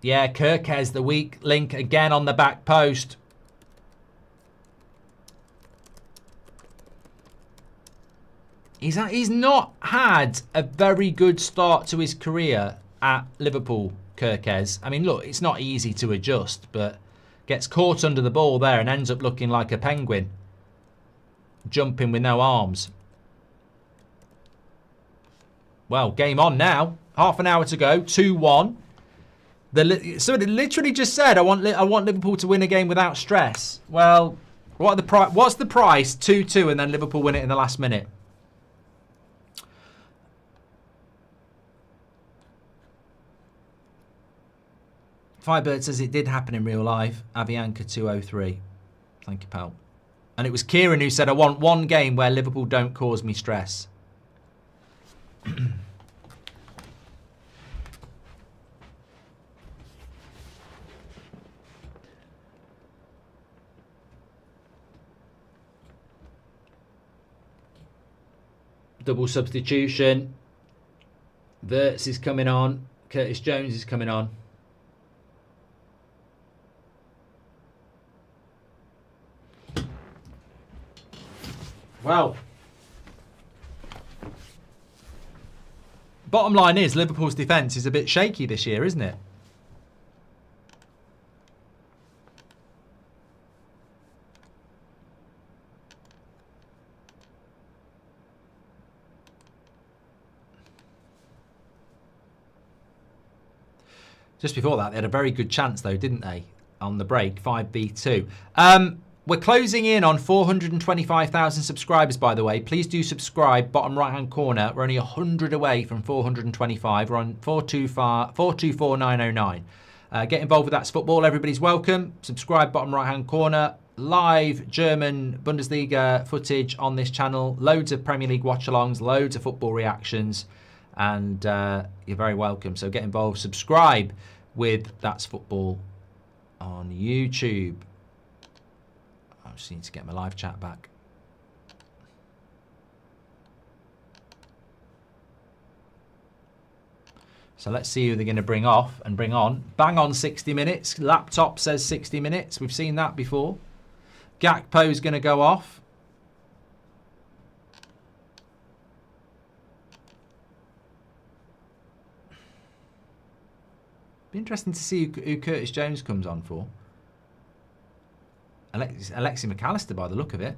Yeah, Kirkes, the weak link again on the back post. He's not had a very good start to his career at Liverpool, Kirkes. I mean, look, it's not easy to adjust, but gets caught under the ball there and ends up looking like a penguin. Jumping with no arms. Well, game on now. Half an hour to go. 2-1. Somebody literally just said, I want Liverpool to win a game without stress. Well, what's the price? 2-2 and then Liverpool win it in the last minute. Firebird says it did happen in real life. Avianca 203. Thank you, pal. And it was Kieran who said, I want one game where Liverpool don't cause me stress. Double substitution. Vertz is coming on. Curtis Jones is coming on. Well, bottom line is Liverpool's defence is a bit shaky this year, isn't it? Just before that, they had a very good chance, though, didn't they? On the break, 5v2. We're closing in on 425,000 subscribers, by the way. Please do subscribe, bottom right-hand corner. We're only 100 away from 425. We're on 424,909. Get involved with That's Football. Everybody's welcome. Subscribe, bottom right-hand corner. Live German Bundesliga footage on this channel. Loads of Premier League watch-alongs, loads of football reactions. And you're very welcome. So get involved. Subscribe with That's Football on YouTube. I just need to get my live chat back. So let's see who they're going to bring off and bring on. Bang on 60 minutes. Laptop says 60 minutes. We've seen that before. Gakpo's going to go off. Be interesting to see who Curtis Jones comes on for. Alexi McAllister, by the look of it.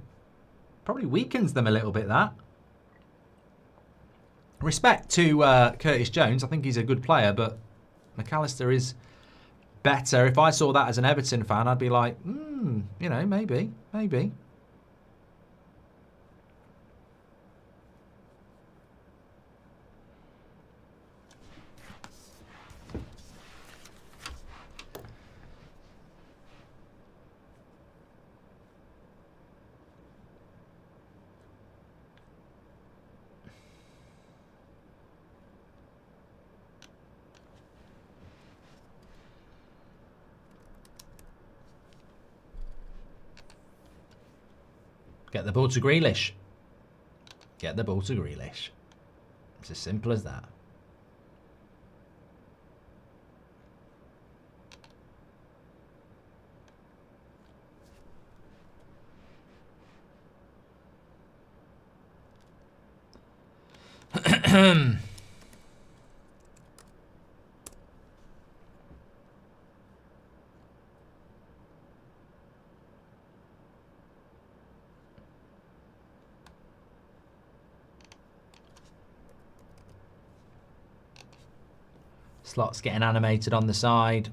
Probably weakens them a little bit, that. Respect to Curtis Jones. I think he's a good player, but McAllister is better. If I saw that as an Everton fan, I'd be like, you know, maybe. Get the ball to Grealish. Get the ball to Grealish. It's as simple as that. Slots getting animated on the side.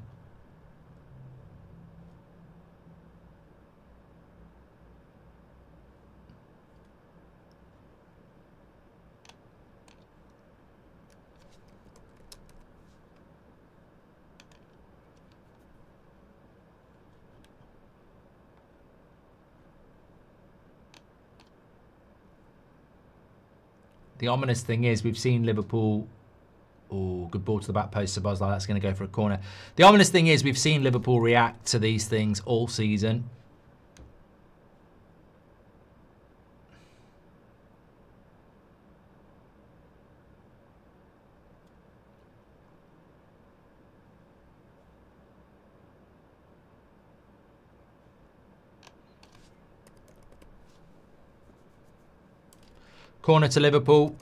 The ominous thing is we've seen Liverpool... Oh, good ball to the back post. Sabozlai, that's going to go for a corner. The ominous thing is we've seen Liverpool react to these things all season. Corner to Liverpool.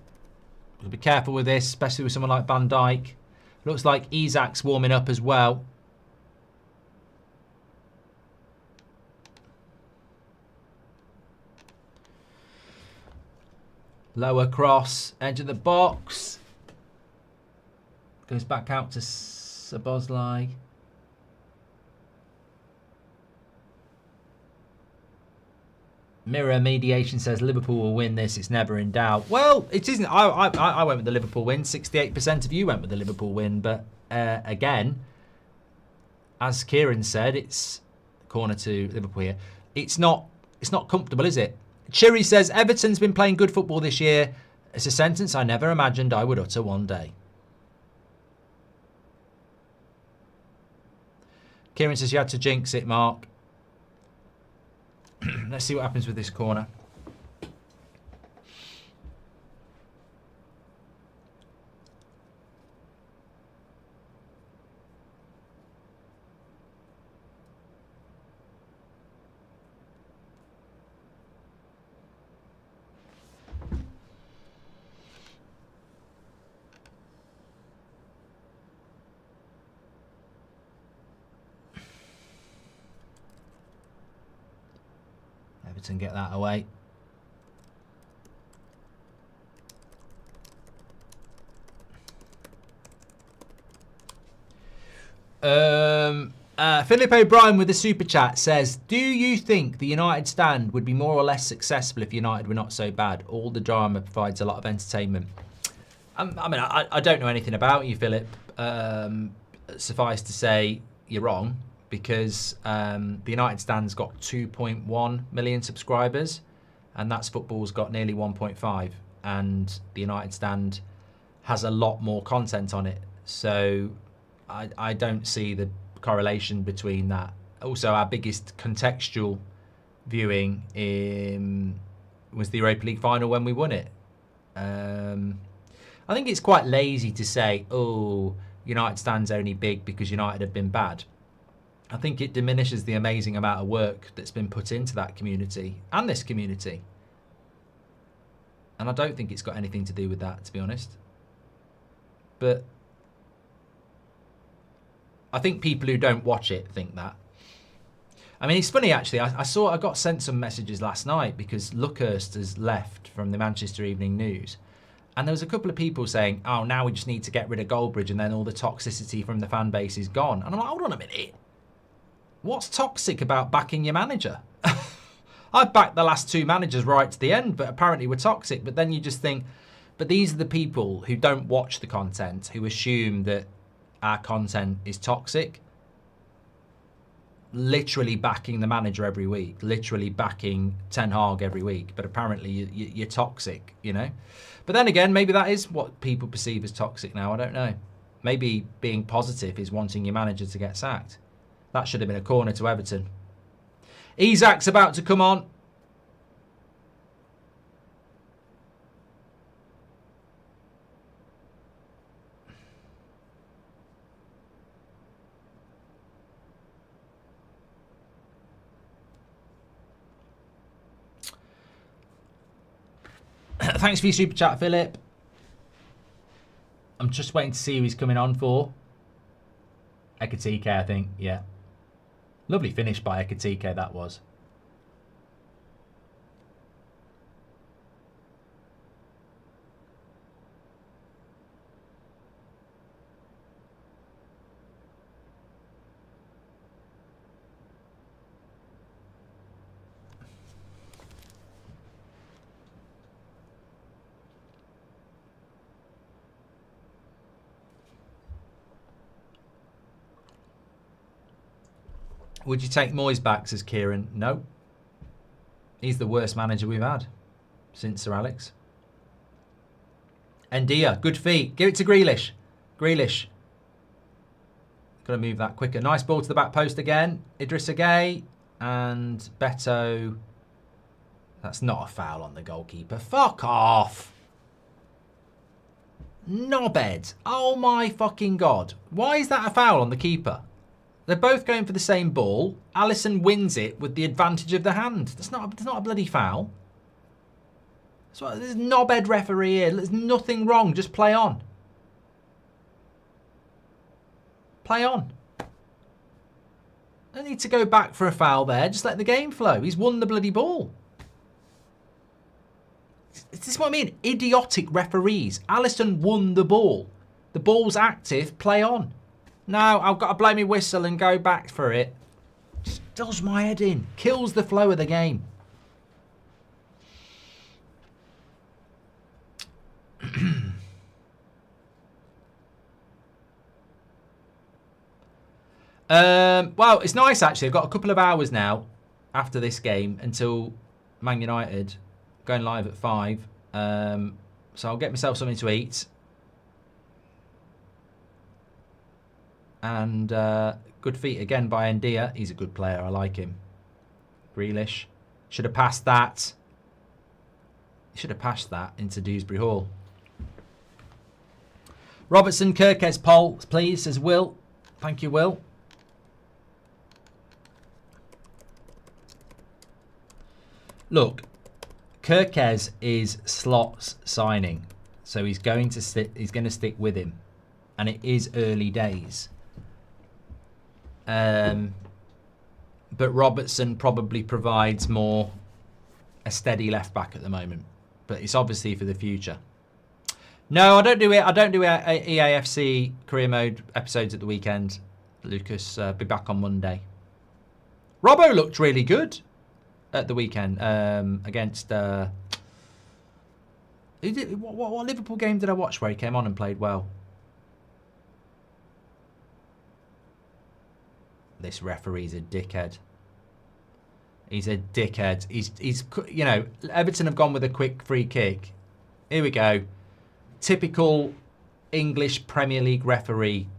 Be careful with this, especially with someone like Van Dijk. Looks like Isak's warming up as well. Lower cross, edge of the box. Goes back out to Sabozlai. Mirror Mediation says Liverpool will win this. It's never in doubt. Well, it isn't. I went with the Liverpool win. 68% of you went with the Liverpool win. But again, as Kieran said, it's corner to Liverpool here. It's not comfortable, is it? Chiri says Everton's been playing good football this year. It's a sentence I never imagined I would utter one day. Kieran says you had to jinx it, Mark. Let's see what happens with this corner. Everton get that away. Philip O'Brien with the super chat says, do you think the United stand would be more or less successful if United were not so bad? All the drama provides a lot of entertainment. I mean, I don't know anything about you, Philip. Suffice to say, you're wrong. Because the United stand's got 2.1 million subscribers, and That's Football's got nearly 1.5, and the United stand has a lot more content on it. So I don't see the correlation between that. Also, our biggest contextual viewing was the Europa League final when we won it. I think it's quite lazy to say, oh, United stand's only big because United have been bad. I think it diminishes the amazing amount of work that's been put into that community and this community. And I don't think it's got anything to do with that, to be honest. But I think people who don't watch it think that. I mean, it's funny, actually. I got sent some messages last night because Luckhurst has left from the Manchester Evening News. And there was a couple of people saying, oh, now we just need to get rid of Goldbridge and then all the toxicity from the fan base is gone. And I'm like, hold on a minute. What's toxic about backing your manager? I've backed the last two managers right to the end, but apparently we're toxic. But then you just think, but these are the people who don't watch the content, who assume that our content is toxic. Literally backing the manager every week, literally backing Ten Hag every week. But apparently you're toxic, you know? But then again, maybe that is what people perceive as toxic now. I don't know. Maybe being positive is wanting your manager to get sacked. That should have been a corner to Everton. Isak's about to come on. Thanks for your super chat, Philip. I'm just waiting to see who he's coming on for. Ekatike, I think. Yeah. Lovely finish by Ekatike, that was. Would you take Moyes back, says Kieran? No. He's the worst manager we've had since Sir Alex. Ndia, good feet. Give it to Grealish. Grealish. Got to move that quicker. Nice ball to the back post again. Idrissa Gueye and Beto. That's not a foul on the goalkeeper. Fuck off. Knobhead. Oh my fucking God. Why is that a foul on the keeper? They're both going for the same ball. Alisson wins it with the advantage of the hand. That's not a bloody foul. There's a knobhead referee here. There's nothing wrong. Just play on. Play on. Don't need to go back for a foul there. Just let the game flow. He's won the bloody ball. This is what I mean. Idiotic referees. Alisson won the ball. The ball's active. Play on. No, I've got to blow my whistle and go back for it. Just does my head in. Kills the flow of the game. Well, it's nice actually. I've got a couple of hours now after this game until Man United going live at 5. So I'll get myself something to eat. And good feet again by Ndia. He's a good player. I like him. Grealish. Should have passed that. Should have passed that into Dewsbury Hall. Robertson, Kirkes poll, please, says Will. Thank you, Will. Look, Kirkes is Slot's signing. So he's going to stick with him. And it is early days. But Robertson probably provides more a steady left back at the moment. But it's obviously for the future. No, I don't do it. I don't do EAFC career mode episodes at the weekend. Lucas, be back on Monday. Robbo looked really good at the weekend against. What Liverpool game did I watch where he came on and played well? This referee's a dickhead. He's a dickhead. He's you know, Everton have gone with a quick free kick. Here we go. Typical English Premier League referee.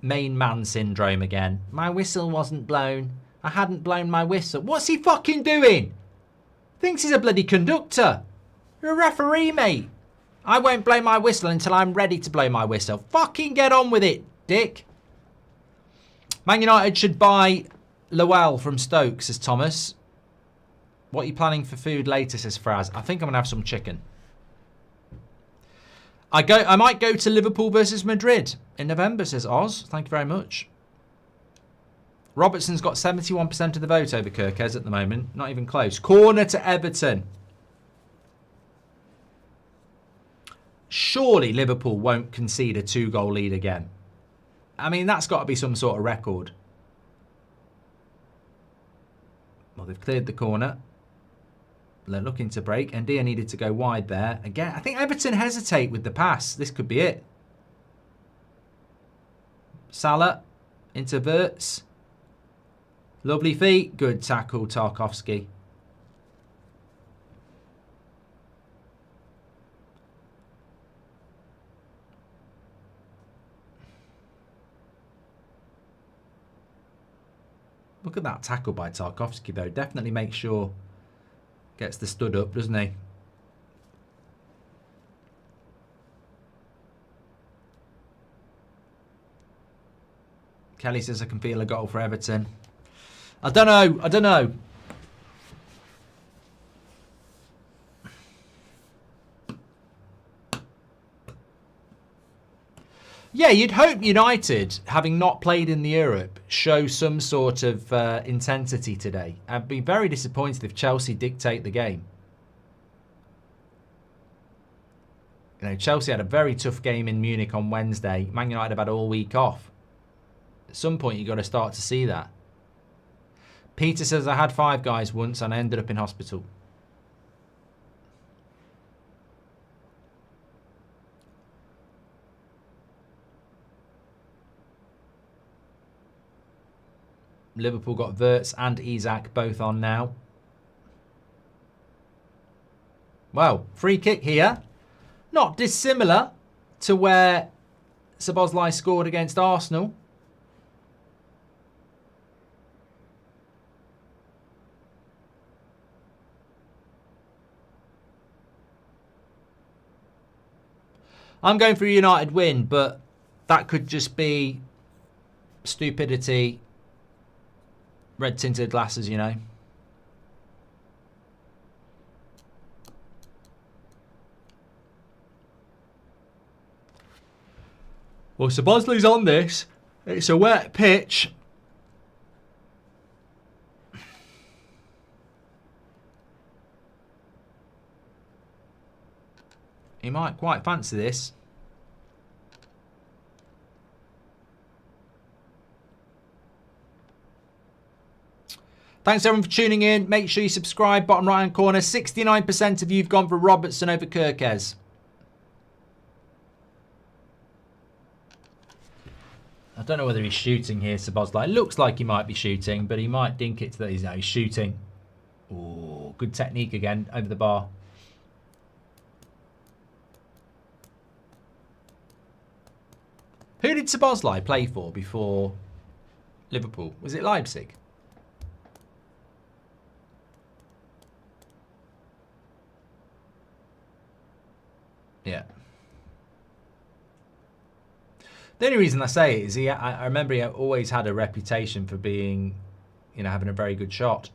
Main man syndrome again. My whistle wasn't blown. I hadn't blown my whistle. What's he fucking doing? Thinks he's a bloody conductor. You're a referee, mate. I won't blow my whistle until I'm ready to blow my whistle. Fucking get on with it, dick. Man United should buy Lowell from Stoke, says Thomas. What are you planning for food later, says Fraz. I think I'm going to have some chicken. I might go to Liverpool versus Madrid in November, says Oz. Thank you very much. Robertson's got 71% of the vote over Kirkes at the moment. Not even close. Corner to Everton. Surely Liverpool won't concede a 2-goal lead again. I mean, that's got to be some sort of record. Well, they've cleared the corner. They're looking to break. And Ndia needed to go wide there. Again, I think Everton hesitate with the pass. This could be it. Salah into Vertz. Lovely feet. Good tackle, Tarkowski. Look at that tackle by Tarkowski, though. Definitely makes sure gets the stud up, doesn't he? Kelly says I can feel a goal for Everton. I don't know. I don't know. Yeah, you'd hope United, having not played in the Europe, show some sort of intensity today. I'd be very disappointed if Chelsea dictate the game. You know, Chelsea had a very tough game in Munich on Wednesday. Man United have had all week off. At some point, you've got to start to see that. Peter says, I had 5 guys once and I ended up in hospital. Liverpool got Vertz and Isak both on now. Well, free kick here. Not dissimilar to where Szoboszlai scored against Arsenal. I'm going for a United win, but that could just be stupidity, red-tinted glasses, you know. Well, Szoboszlai's on this. It's a wet pitch. He might quite fancy this. Thanks everyone for tuning in. Make sure you subscribe. Bottom right hand corner. 69% of you have gone for Robertson over Kirkez. I don't know whether he's shooting here, Szoboszlai. It looks like he might be shooting, but he might dink it to that. He's shooting. Oh, good technique again over the bar. Who did Szoboszlai play for before Liverpool? Was it Leipzig? Yeah. The only reason I say it is I remember he always had a reputation for being, you know, having a very good shot.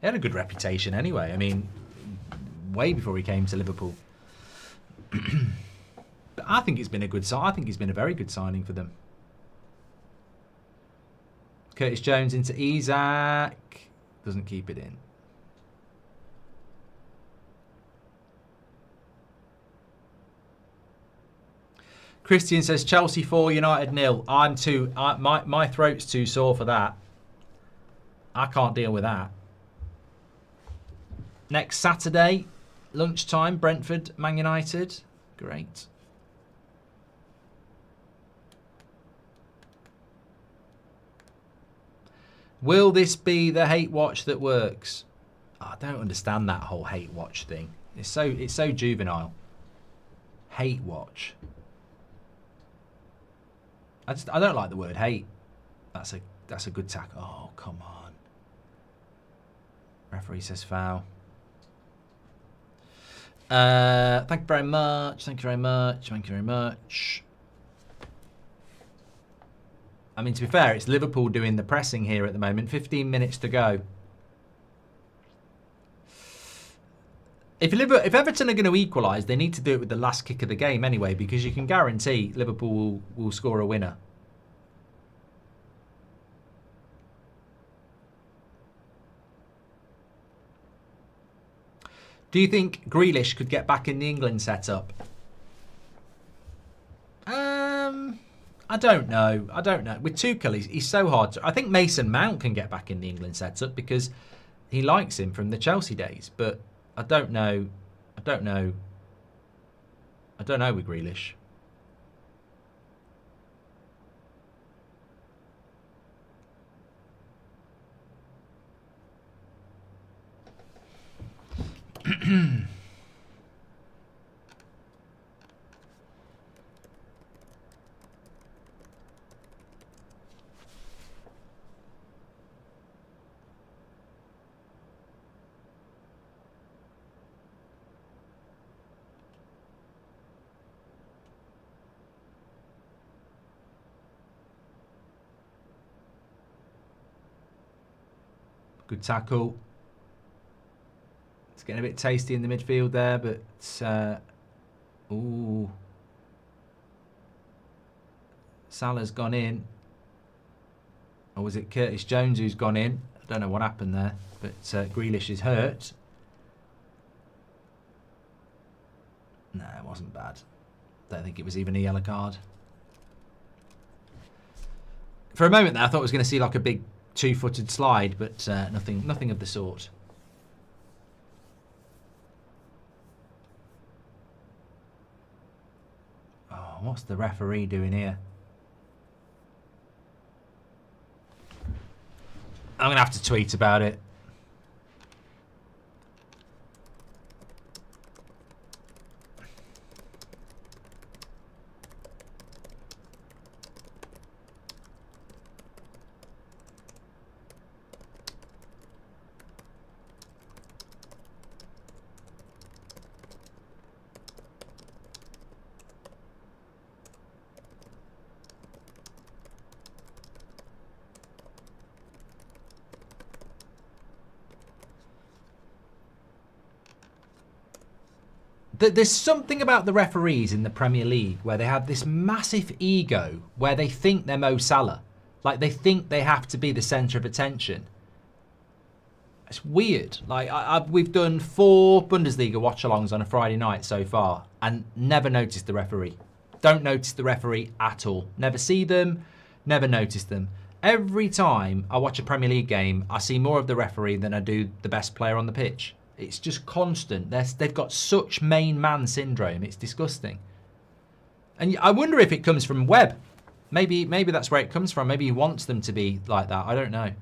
He had a good reputation anyway. I mean, way before he came to Liverpool. But I think it's been a good sign. I think he's been a very good signing for them. Curtis Jones into Isak. Doesn't keep it in. Christian says Chelsea 4, United 0. My throat's too sore for that. I can't deal with that. Next Saturday, lunchtime, Brentford, Man United. Great. Will this be the hate watch that works? Oh, I don't understand that whole hate watch thing. It's so juvenile. Hate watch. I don't like the word hate. That's a good tackle. Oh, come on. Referee says foul. Thank you very much. Thank you very much. Thank you very much. I mean, to be fair, it's Liverpool doing the pressing here at the moment. 15 minutes to go. If Everton are going to equalise, they need to do it with the last kick of the game anyway, because you can guarantee Liverpool will score a winner. Do you think Grealish could get back in the England setup? I don't know. I don't know. With Tuchel, he's so hard to... I think Mason Mount can get back in the England setup because he likes him from the Chelsea days, but I don't know. I don't know with Grealish. Good tackle. Let's getting a bit tasty in the midfield there, but ooh, Salah's gone in, or was it Curtis Jones who's gone in? I don't know what happened there, but Grealish is hurt. No, it wasn't bad. Don't think it was even a yellow card. For a moment there, I thought I was going to see like a big two-footed slide, but nothing of the sort. Oh, what's the referee doing here? I'm going to have to tweet about it. There's something about the referees in the Premier League where they have this massive ego where they think they're Mo Salah. Like, they think they have to be the centre of attention. It's weird. Like, we've done 4 Bundesliga watch-alongs on a Friday night so far and never noticed the referee. Don't notice the referee at all. Never see them, never notice them. Every time I watch a Premier League game, I see more of the referee than I do the best player on the pitch. It's just constant. They've got such main man syndrome. It's disgusting. And I wonder if it comes from Webb. Maybe that's where it comes from. Maybe he wants them to be like that. I don't know.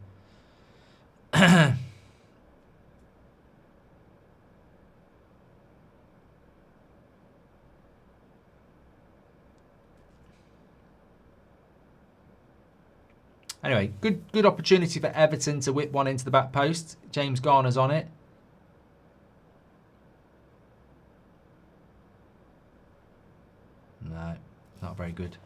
Anyway, good opportunity for Everton to whip one into the back post. James Garner's on it. No, not very good.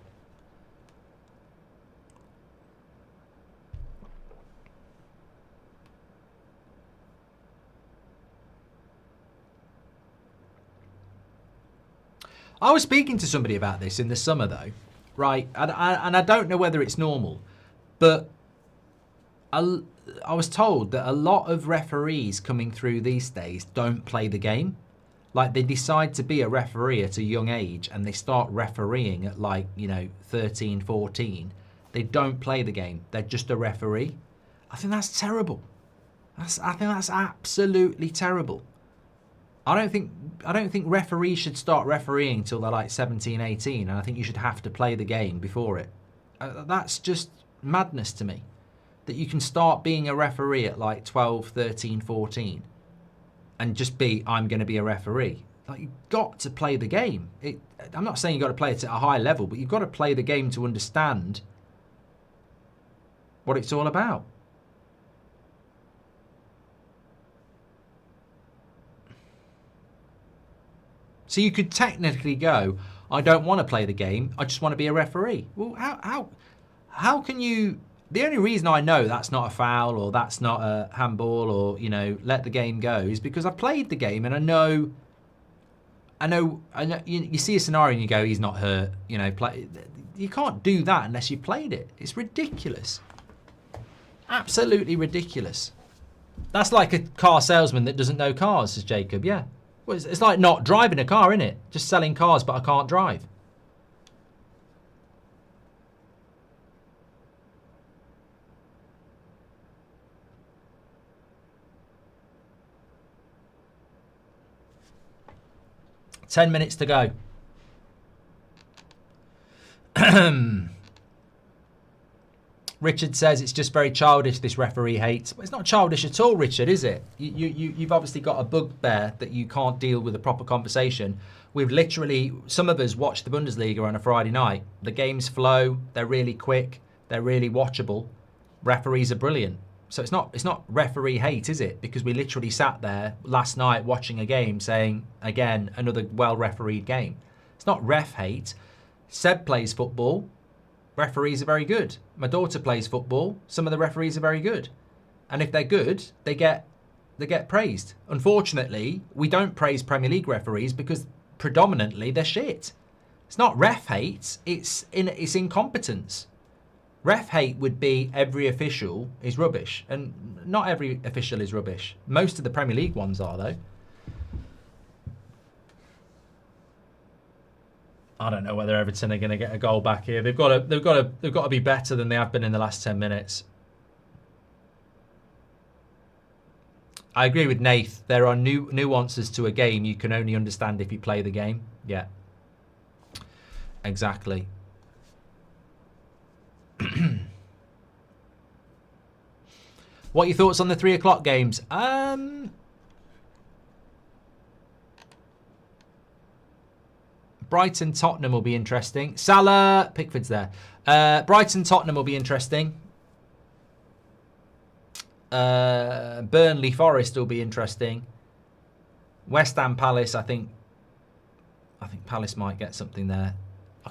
I was speaking to somebody about this in the summer, though, right? And I don't know whether it's normal, but I was told that a lot of referees coming through these days don't play the game. Like, they decide to be a referee at a young age and they start refereeing at, like, 13, 14. They don't play the game. They're just a referee. I think that's terrible. I think that's absolutely terrible. I don't think referees should start refereeing till they're like 17, 18, and I think you should have to play the game before it. That's just madness to me. That you can start being a referee at like 12, 13, 14. And just I'm going to be a referee. Like, you've got to play the game. I'm not saying you've got to play it at a high level, but you've got to play the game to understand what it's all about. So you could technically go, I don't want to play the game, I just want to be a referee. Well, how can you... The only reason I know that's not a foul or that's not a handball or, let the game go is because I've played the game and I know. You see a scenario and you go, he's not hurt. You can't do that unless you played it. It's ridiculous. Absolutely ridiculous. That's like a car salesman that doesn't know cars, says Jacob. Yeah. Well, it's like not driving a car, innit? Just selling cars, but I can't drive. Ten minutes to go. Richard says it's just very childish, this referee hate. Well, it's not childish at all, Richard, is it? You've obviously got a bugbear that you can't deal with a proper conversation. We've literally, some of us watch the Bundesliga on a Friday night. The games flow, they're really quick, they're really watchable. Referees are brilliant. So it's not referee hate, is it? Because we literally sat there last night watching a game saying, again, another well-refereed game. It's not ref hate. Seb plays football. Referees are very good. My daughter plays football. Some of the referees are very good. And if they're good, they get They get praised. Unfortunately, we don't praise Premier League referees because predominantly they're shit. It's not ref hate, it's incompetence. Ref hate would be every official is rubbish, and not every official is rubbish. Most of the Premier League ones are, though. I don't know whether Everton are going to get a goal back here. They've got to be better than they have been in the last 10 minutes. I agree with Nath. There are nuances to a game you can only understand if you play the game. Yeah. Exactly. What are your thoughts on the 3 o'clock games? Brighton Tottenham will be interesting. Salah Pickford's there. Brighton Tottenham will be interesting. Burnley Forest will be interesting. West Ham Palace, I think Palace might get something there. I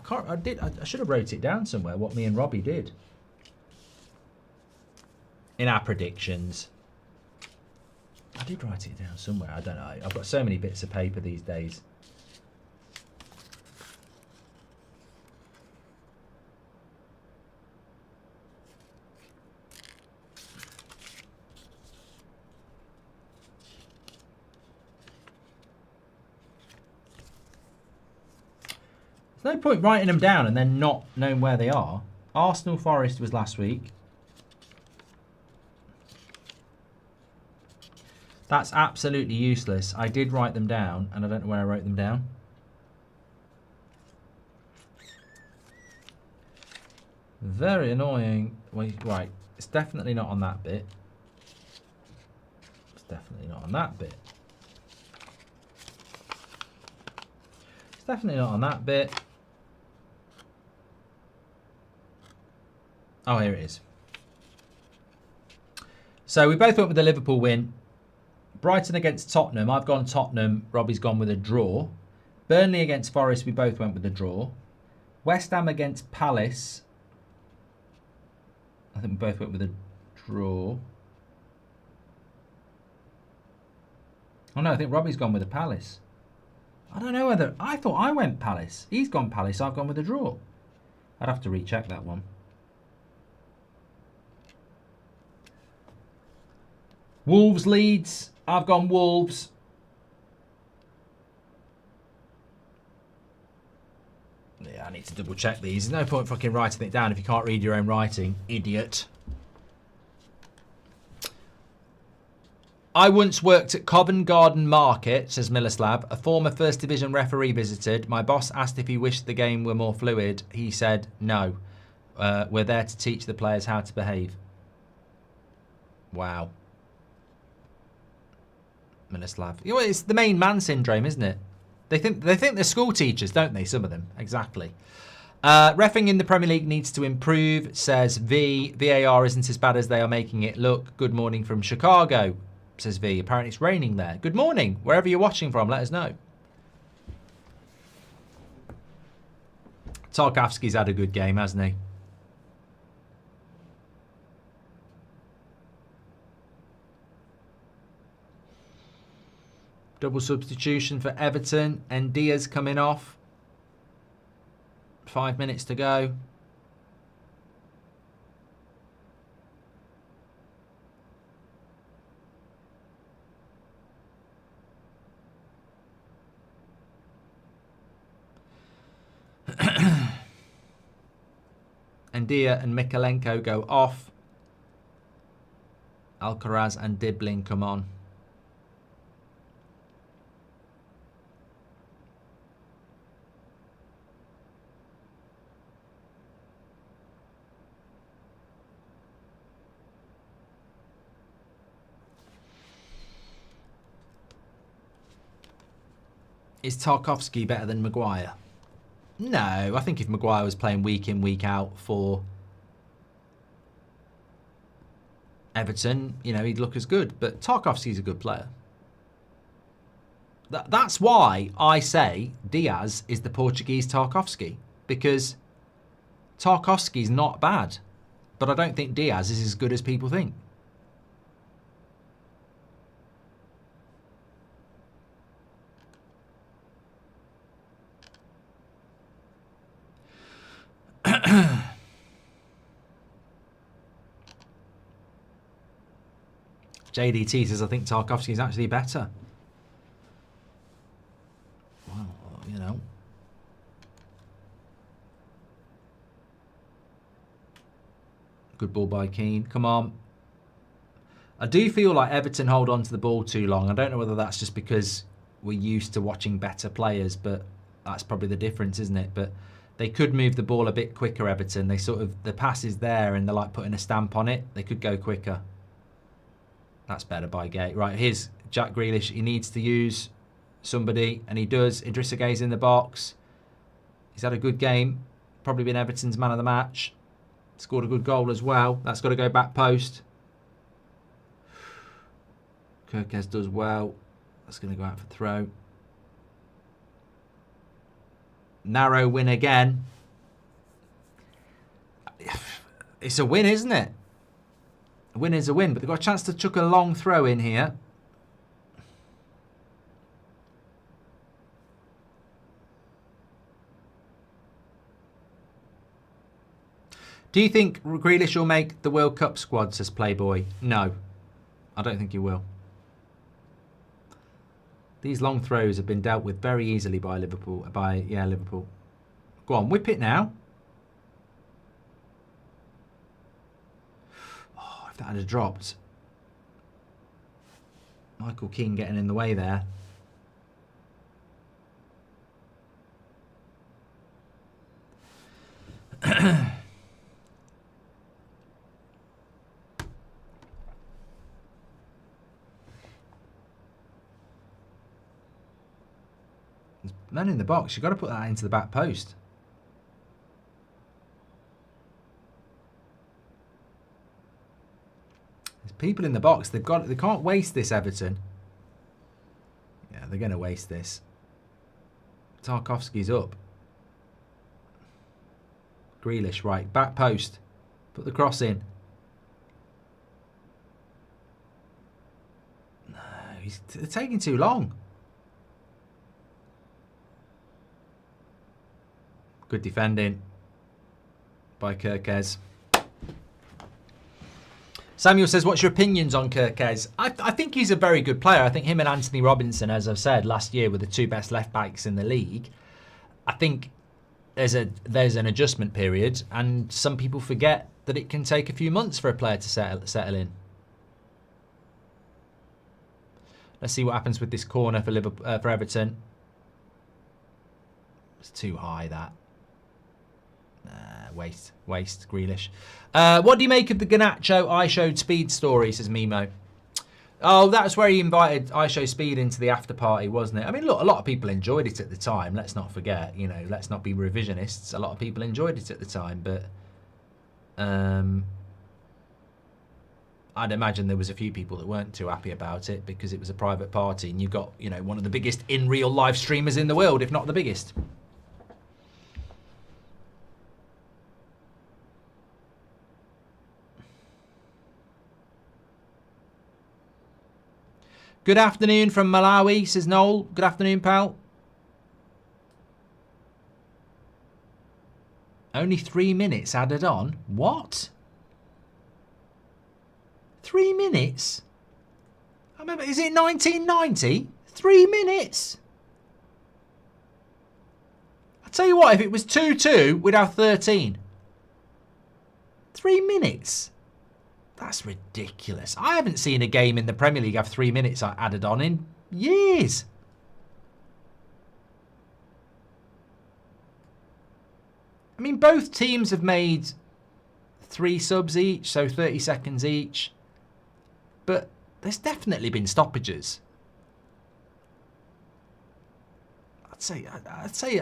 should have wrote it down somewhere what me and Robbie did in our predictions. I did write it down somewhere. I don't know. I've got so many bits of paper these days. There's no point writing them down and then not knowing where they are. Arsenal Forest was last week. That's absolutely useless. I did write them down and I don't know where I wrote them down. Very annoying. Right, it's definitely not on that bit. It's definitely not on that bit. It's definitely not on that bit. Oh, here it is. So we both went with the Liverpool win. Brighton against Tottenham. I've gone Tottenham. Robbie's gone with a draw. Burnley against Forest. We both went with a draw. West Ham against Palace. I think we both went with a draw. Oh no, I think Robbie's gone with a Palace. I don't know whether... I thought I went Palace. He's gone Palace. I've gone with a draw. I'd have to recheck that one. Wolves Leeds. I've gone Wolves. Yeah, I need to double check these. There's no point fucking writing it down if you can't read your own writing. Idiot. I once worked at Covent Garden Market, says Millerslav. A former First Division referee visited. My boss asked if he wished the game were more fluid. He said no. We're there to teach the players how to behave. Wow. Millerslav. You know, it's the main man syndrome, isn't it? They think they're school teachers, don't they? Some of them. Exactly. Reffing in the Premier League needs to improve, says V. VAR isn't as bad as they are making it look. Good morning from Chicago, says V. Apparently it's raining there. Good morning. Wherever you're watching from, let us know. Tarkowski's had a good game, hasn't he? Double substitution for Everton and Diaz coming off. 5 minutes to go. And Dia and Mikalenko go off. Alcaraz and Dibbling come on. Is Tarkowski better than Maguire? No, I think if Maguire was playing week in, week out for Everton, you know, he'd look as good. But Tarkowski's a good player. That's why I say Diaz is the Portuguese Tarkowski. Because Tarkowski's not bad. But I don't think Diaz is as good as people think. JDT says, I think Tarkowski's actually better. Well, you know. Good ball by Keane. Come on. I do feel like Everton hold on to the ball too long. I don't know whether that's just because we're used to watching better players, but that's probably the difference, isn't it? But they could move the ball a bit quicker, Everton. They sort of, the pass is there and they're like putting a stamp on it. They could go quicker. That's better by Gate. Right, here's Jack Grealish. He needs to use somebody, and he does. Idrissa Gueye's in the box. He's had a good game. Probably been Everton's man of the match. Scored a good goal as well. That's got to go back post. Kirkes does well. That's going to go out for throw. Narrow win again. It's a win, isn't it? A win is a win, but they've got a chance to chuck a long throw in here. Do you think Grealish will make the World Cup squad, says Playboy? No, I don't think he will. These long throws have been dealt with very easily by Liverpool. Liverpool. Go on, whip it now. Oh, if that had dropped. Michael Keane getting in the way there. Man in the box, you've got to put that into the back post. There's people in the box. They can't waste this, Everton. Yeah, they're going to waste this. Tarkowski's up. Grealish, right, back post. Put the cross in. No, they're taking too long. Good defending by Kirkes. Samuel says, what's your opinions on Kirkes? I think he's a very good player. I think him and Anthony Robinson, as I've said, last year were the two best left-backs in the league. I think there's an adjustment period, and some people forget that it can take a few months for a player to settle in. Let's see what happens with this corner for for Everton. It's too high, that. Waste, Grealish. What do you make of the Garnacho I Showed Speed story, says Mimo? Oh, that's where he invited I Show Speed into the after party, wasn't it? I mean, look, a lot of people enjoyed it at the time. Let's not forget, you know, let's not be revisionists. A lot of people enjoyed it at the time, but I'd imagine there was a few people that weren't too happy about it because it was a private party and you've got, you know, one of the biggest in real life streamers in the world, if not the biggest. Good afternoon from Malawi, says Noel. Good afternoon, pal. Only 3 minutes added on. What? 3 minutes? I remember, is it 1990? 3 minutes? I'll tell you what, if it was 2-2, we'd have 13. 3 minutes? That's ridiculous. I haven't seen a game in the Premier League have 3 minutes added on in years. I mean, both teams have made 3 subs each, so 30 seconds each. But there's definitely been stoppages. I'd say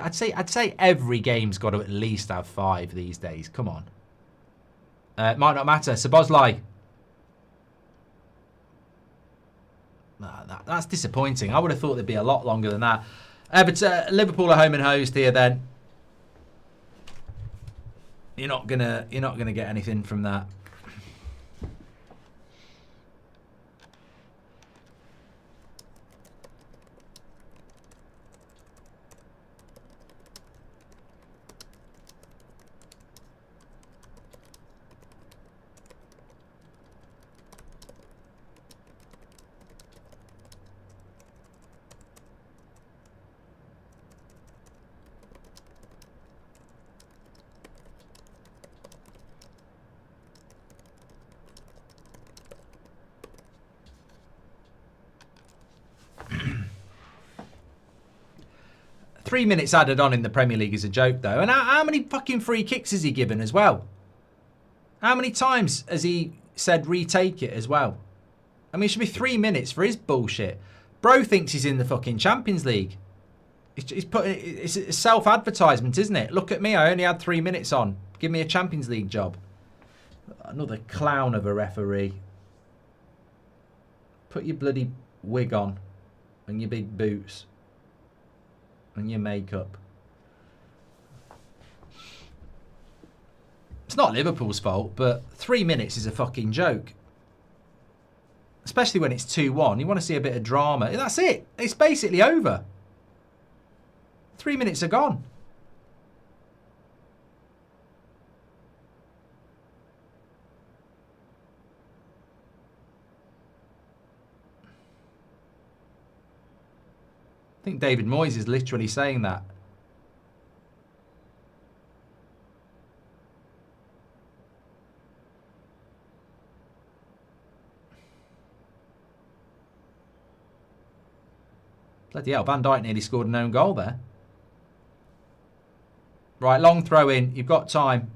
every game's got to at least have 5 these days. Come on. It might not matter. Szoboszlai. That's disappointing. I would have thought there'd be a lot longer than that. But Liverpool are home and hosed here. Then you're not gonna get anything from that. 3 minutes added on in the Premier League is a joke, though. And how many fucking free kicks has he given as well? How many times has he said retake it as well? I mean, it should be 3 minutes for his bullshit. Bro thinks he's in the fucking Champions League. It's a self-advertisement, isn't it? Look at me, I only had 3 minutes on. Give me a Champions League job. Another clown of a referee. Put your bloody wig on and your big boots and your makeup. It's not Liverpool's fault, but 3 minutes is a fucking joke. Especially when it's 2-1. You want to see a bit of drama. That's it. It's basically over. 3 minutes are gone. I think David Moyes is literally saying that. Bloody hell, Van Dijk nearly scored an own goal there. Right, long throw in. You've got time.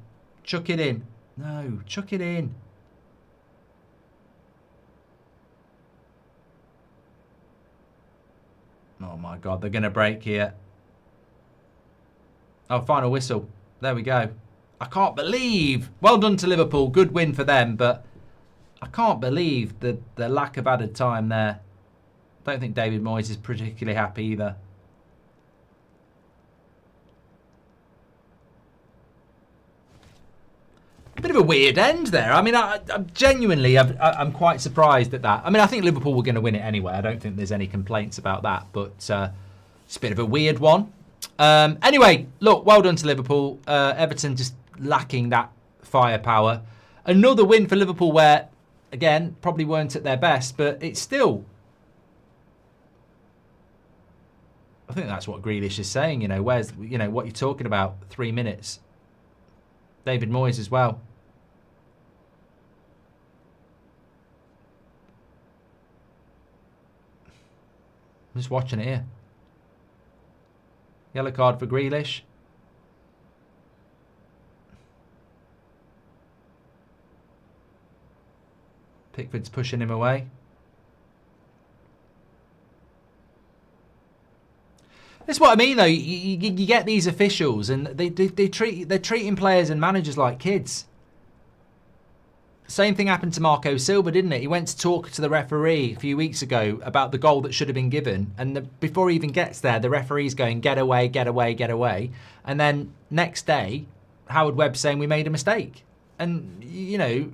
Chuck it in. No, chuck it in. Oh my God, they're going to break here. Oh, final whistle. There we go. I can't believe. Well done to Liverpool. Good win for them, but I can't believe the lack of added time there. Don't think David Moyes is particularly happy either. Bit of a weird end there. I mean, I'm genuinely, I'm quite surprised at that. I mean, I think Liverpool were going to win it anyway. I don't think there's any complaints about that, but it's a bit of a weird one. Anyway, look, well done to Liverpool. Everton just lacking that firepower. Another win for Liverpool where, again, probably weren't at their best, but it's still... I think that's what Grealish is saying, you know, where's, you know, what you're talking about, 3 minutes. David Moyes as well. I'm just watching it here. Yellow card for Grealish. Pickford's pushing him away. That's what I mean, though. You get these officials, and they're treating players and managers like kids. Same thing happened to Marco Silva, didn't it? He went to talk to the referee a few weeks ago about the goal that should have been given, and before he even gets there, the referee's going, "Get away, get away, get away," and then next day, Howard Webb's saying we made a mistake. And you know,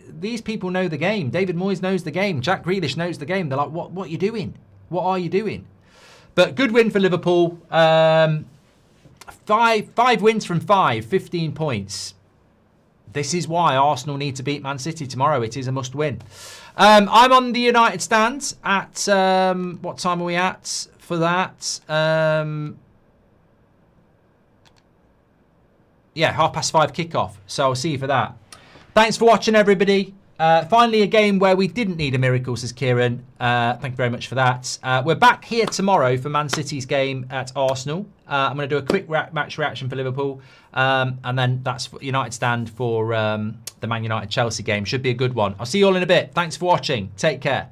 these people know the game. David Moyes knows the game. Jack Grealish knows the game. They're like, "What are you doing? What are you doing?" But good win for Liverpool. 5 wins from 5, 15 points. This is why Arsenal need to beat Man City tomorrow. It is a must win. I'm on the United stand at, what time are we at for that? Yeah, 5:30 kickoff. So I'll see you for that. Thanks for watching, everybody. Finally, a game where we didn't need a miracle, says Kieran. Thank you very much for that. We're back here tomorrow for Man City's game at Arsenal. I'm going to do a quick match reaction for Liverpool. And then that's United stand for the Man United-Chelsea game. Should be a good one. I'll see you all in a bit. Thanks for watching. Take care.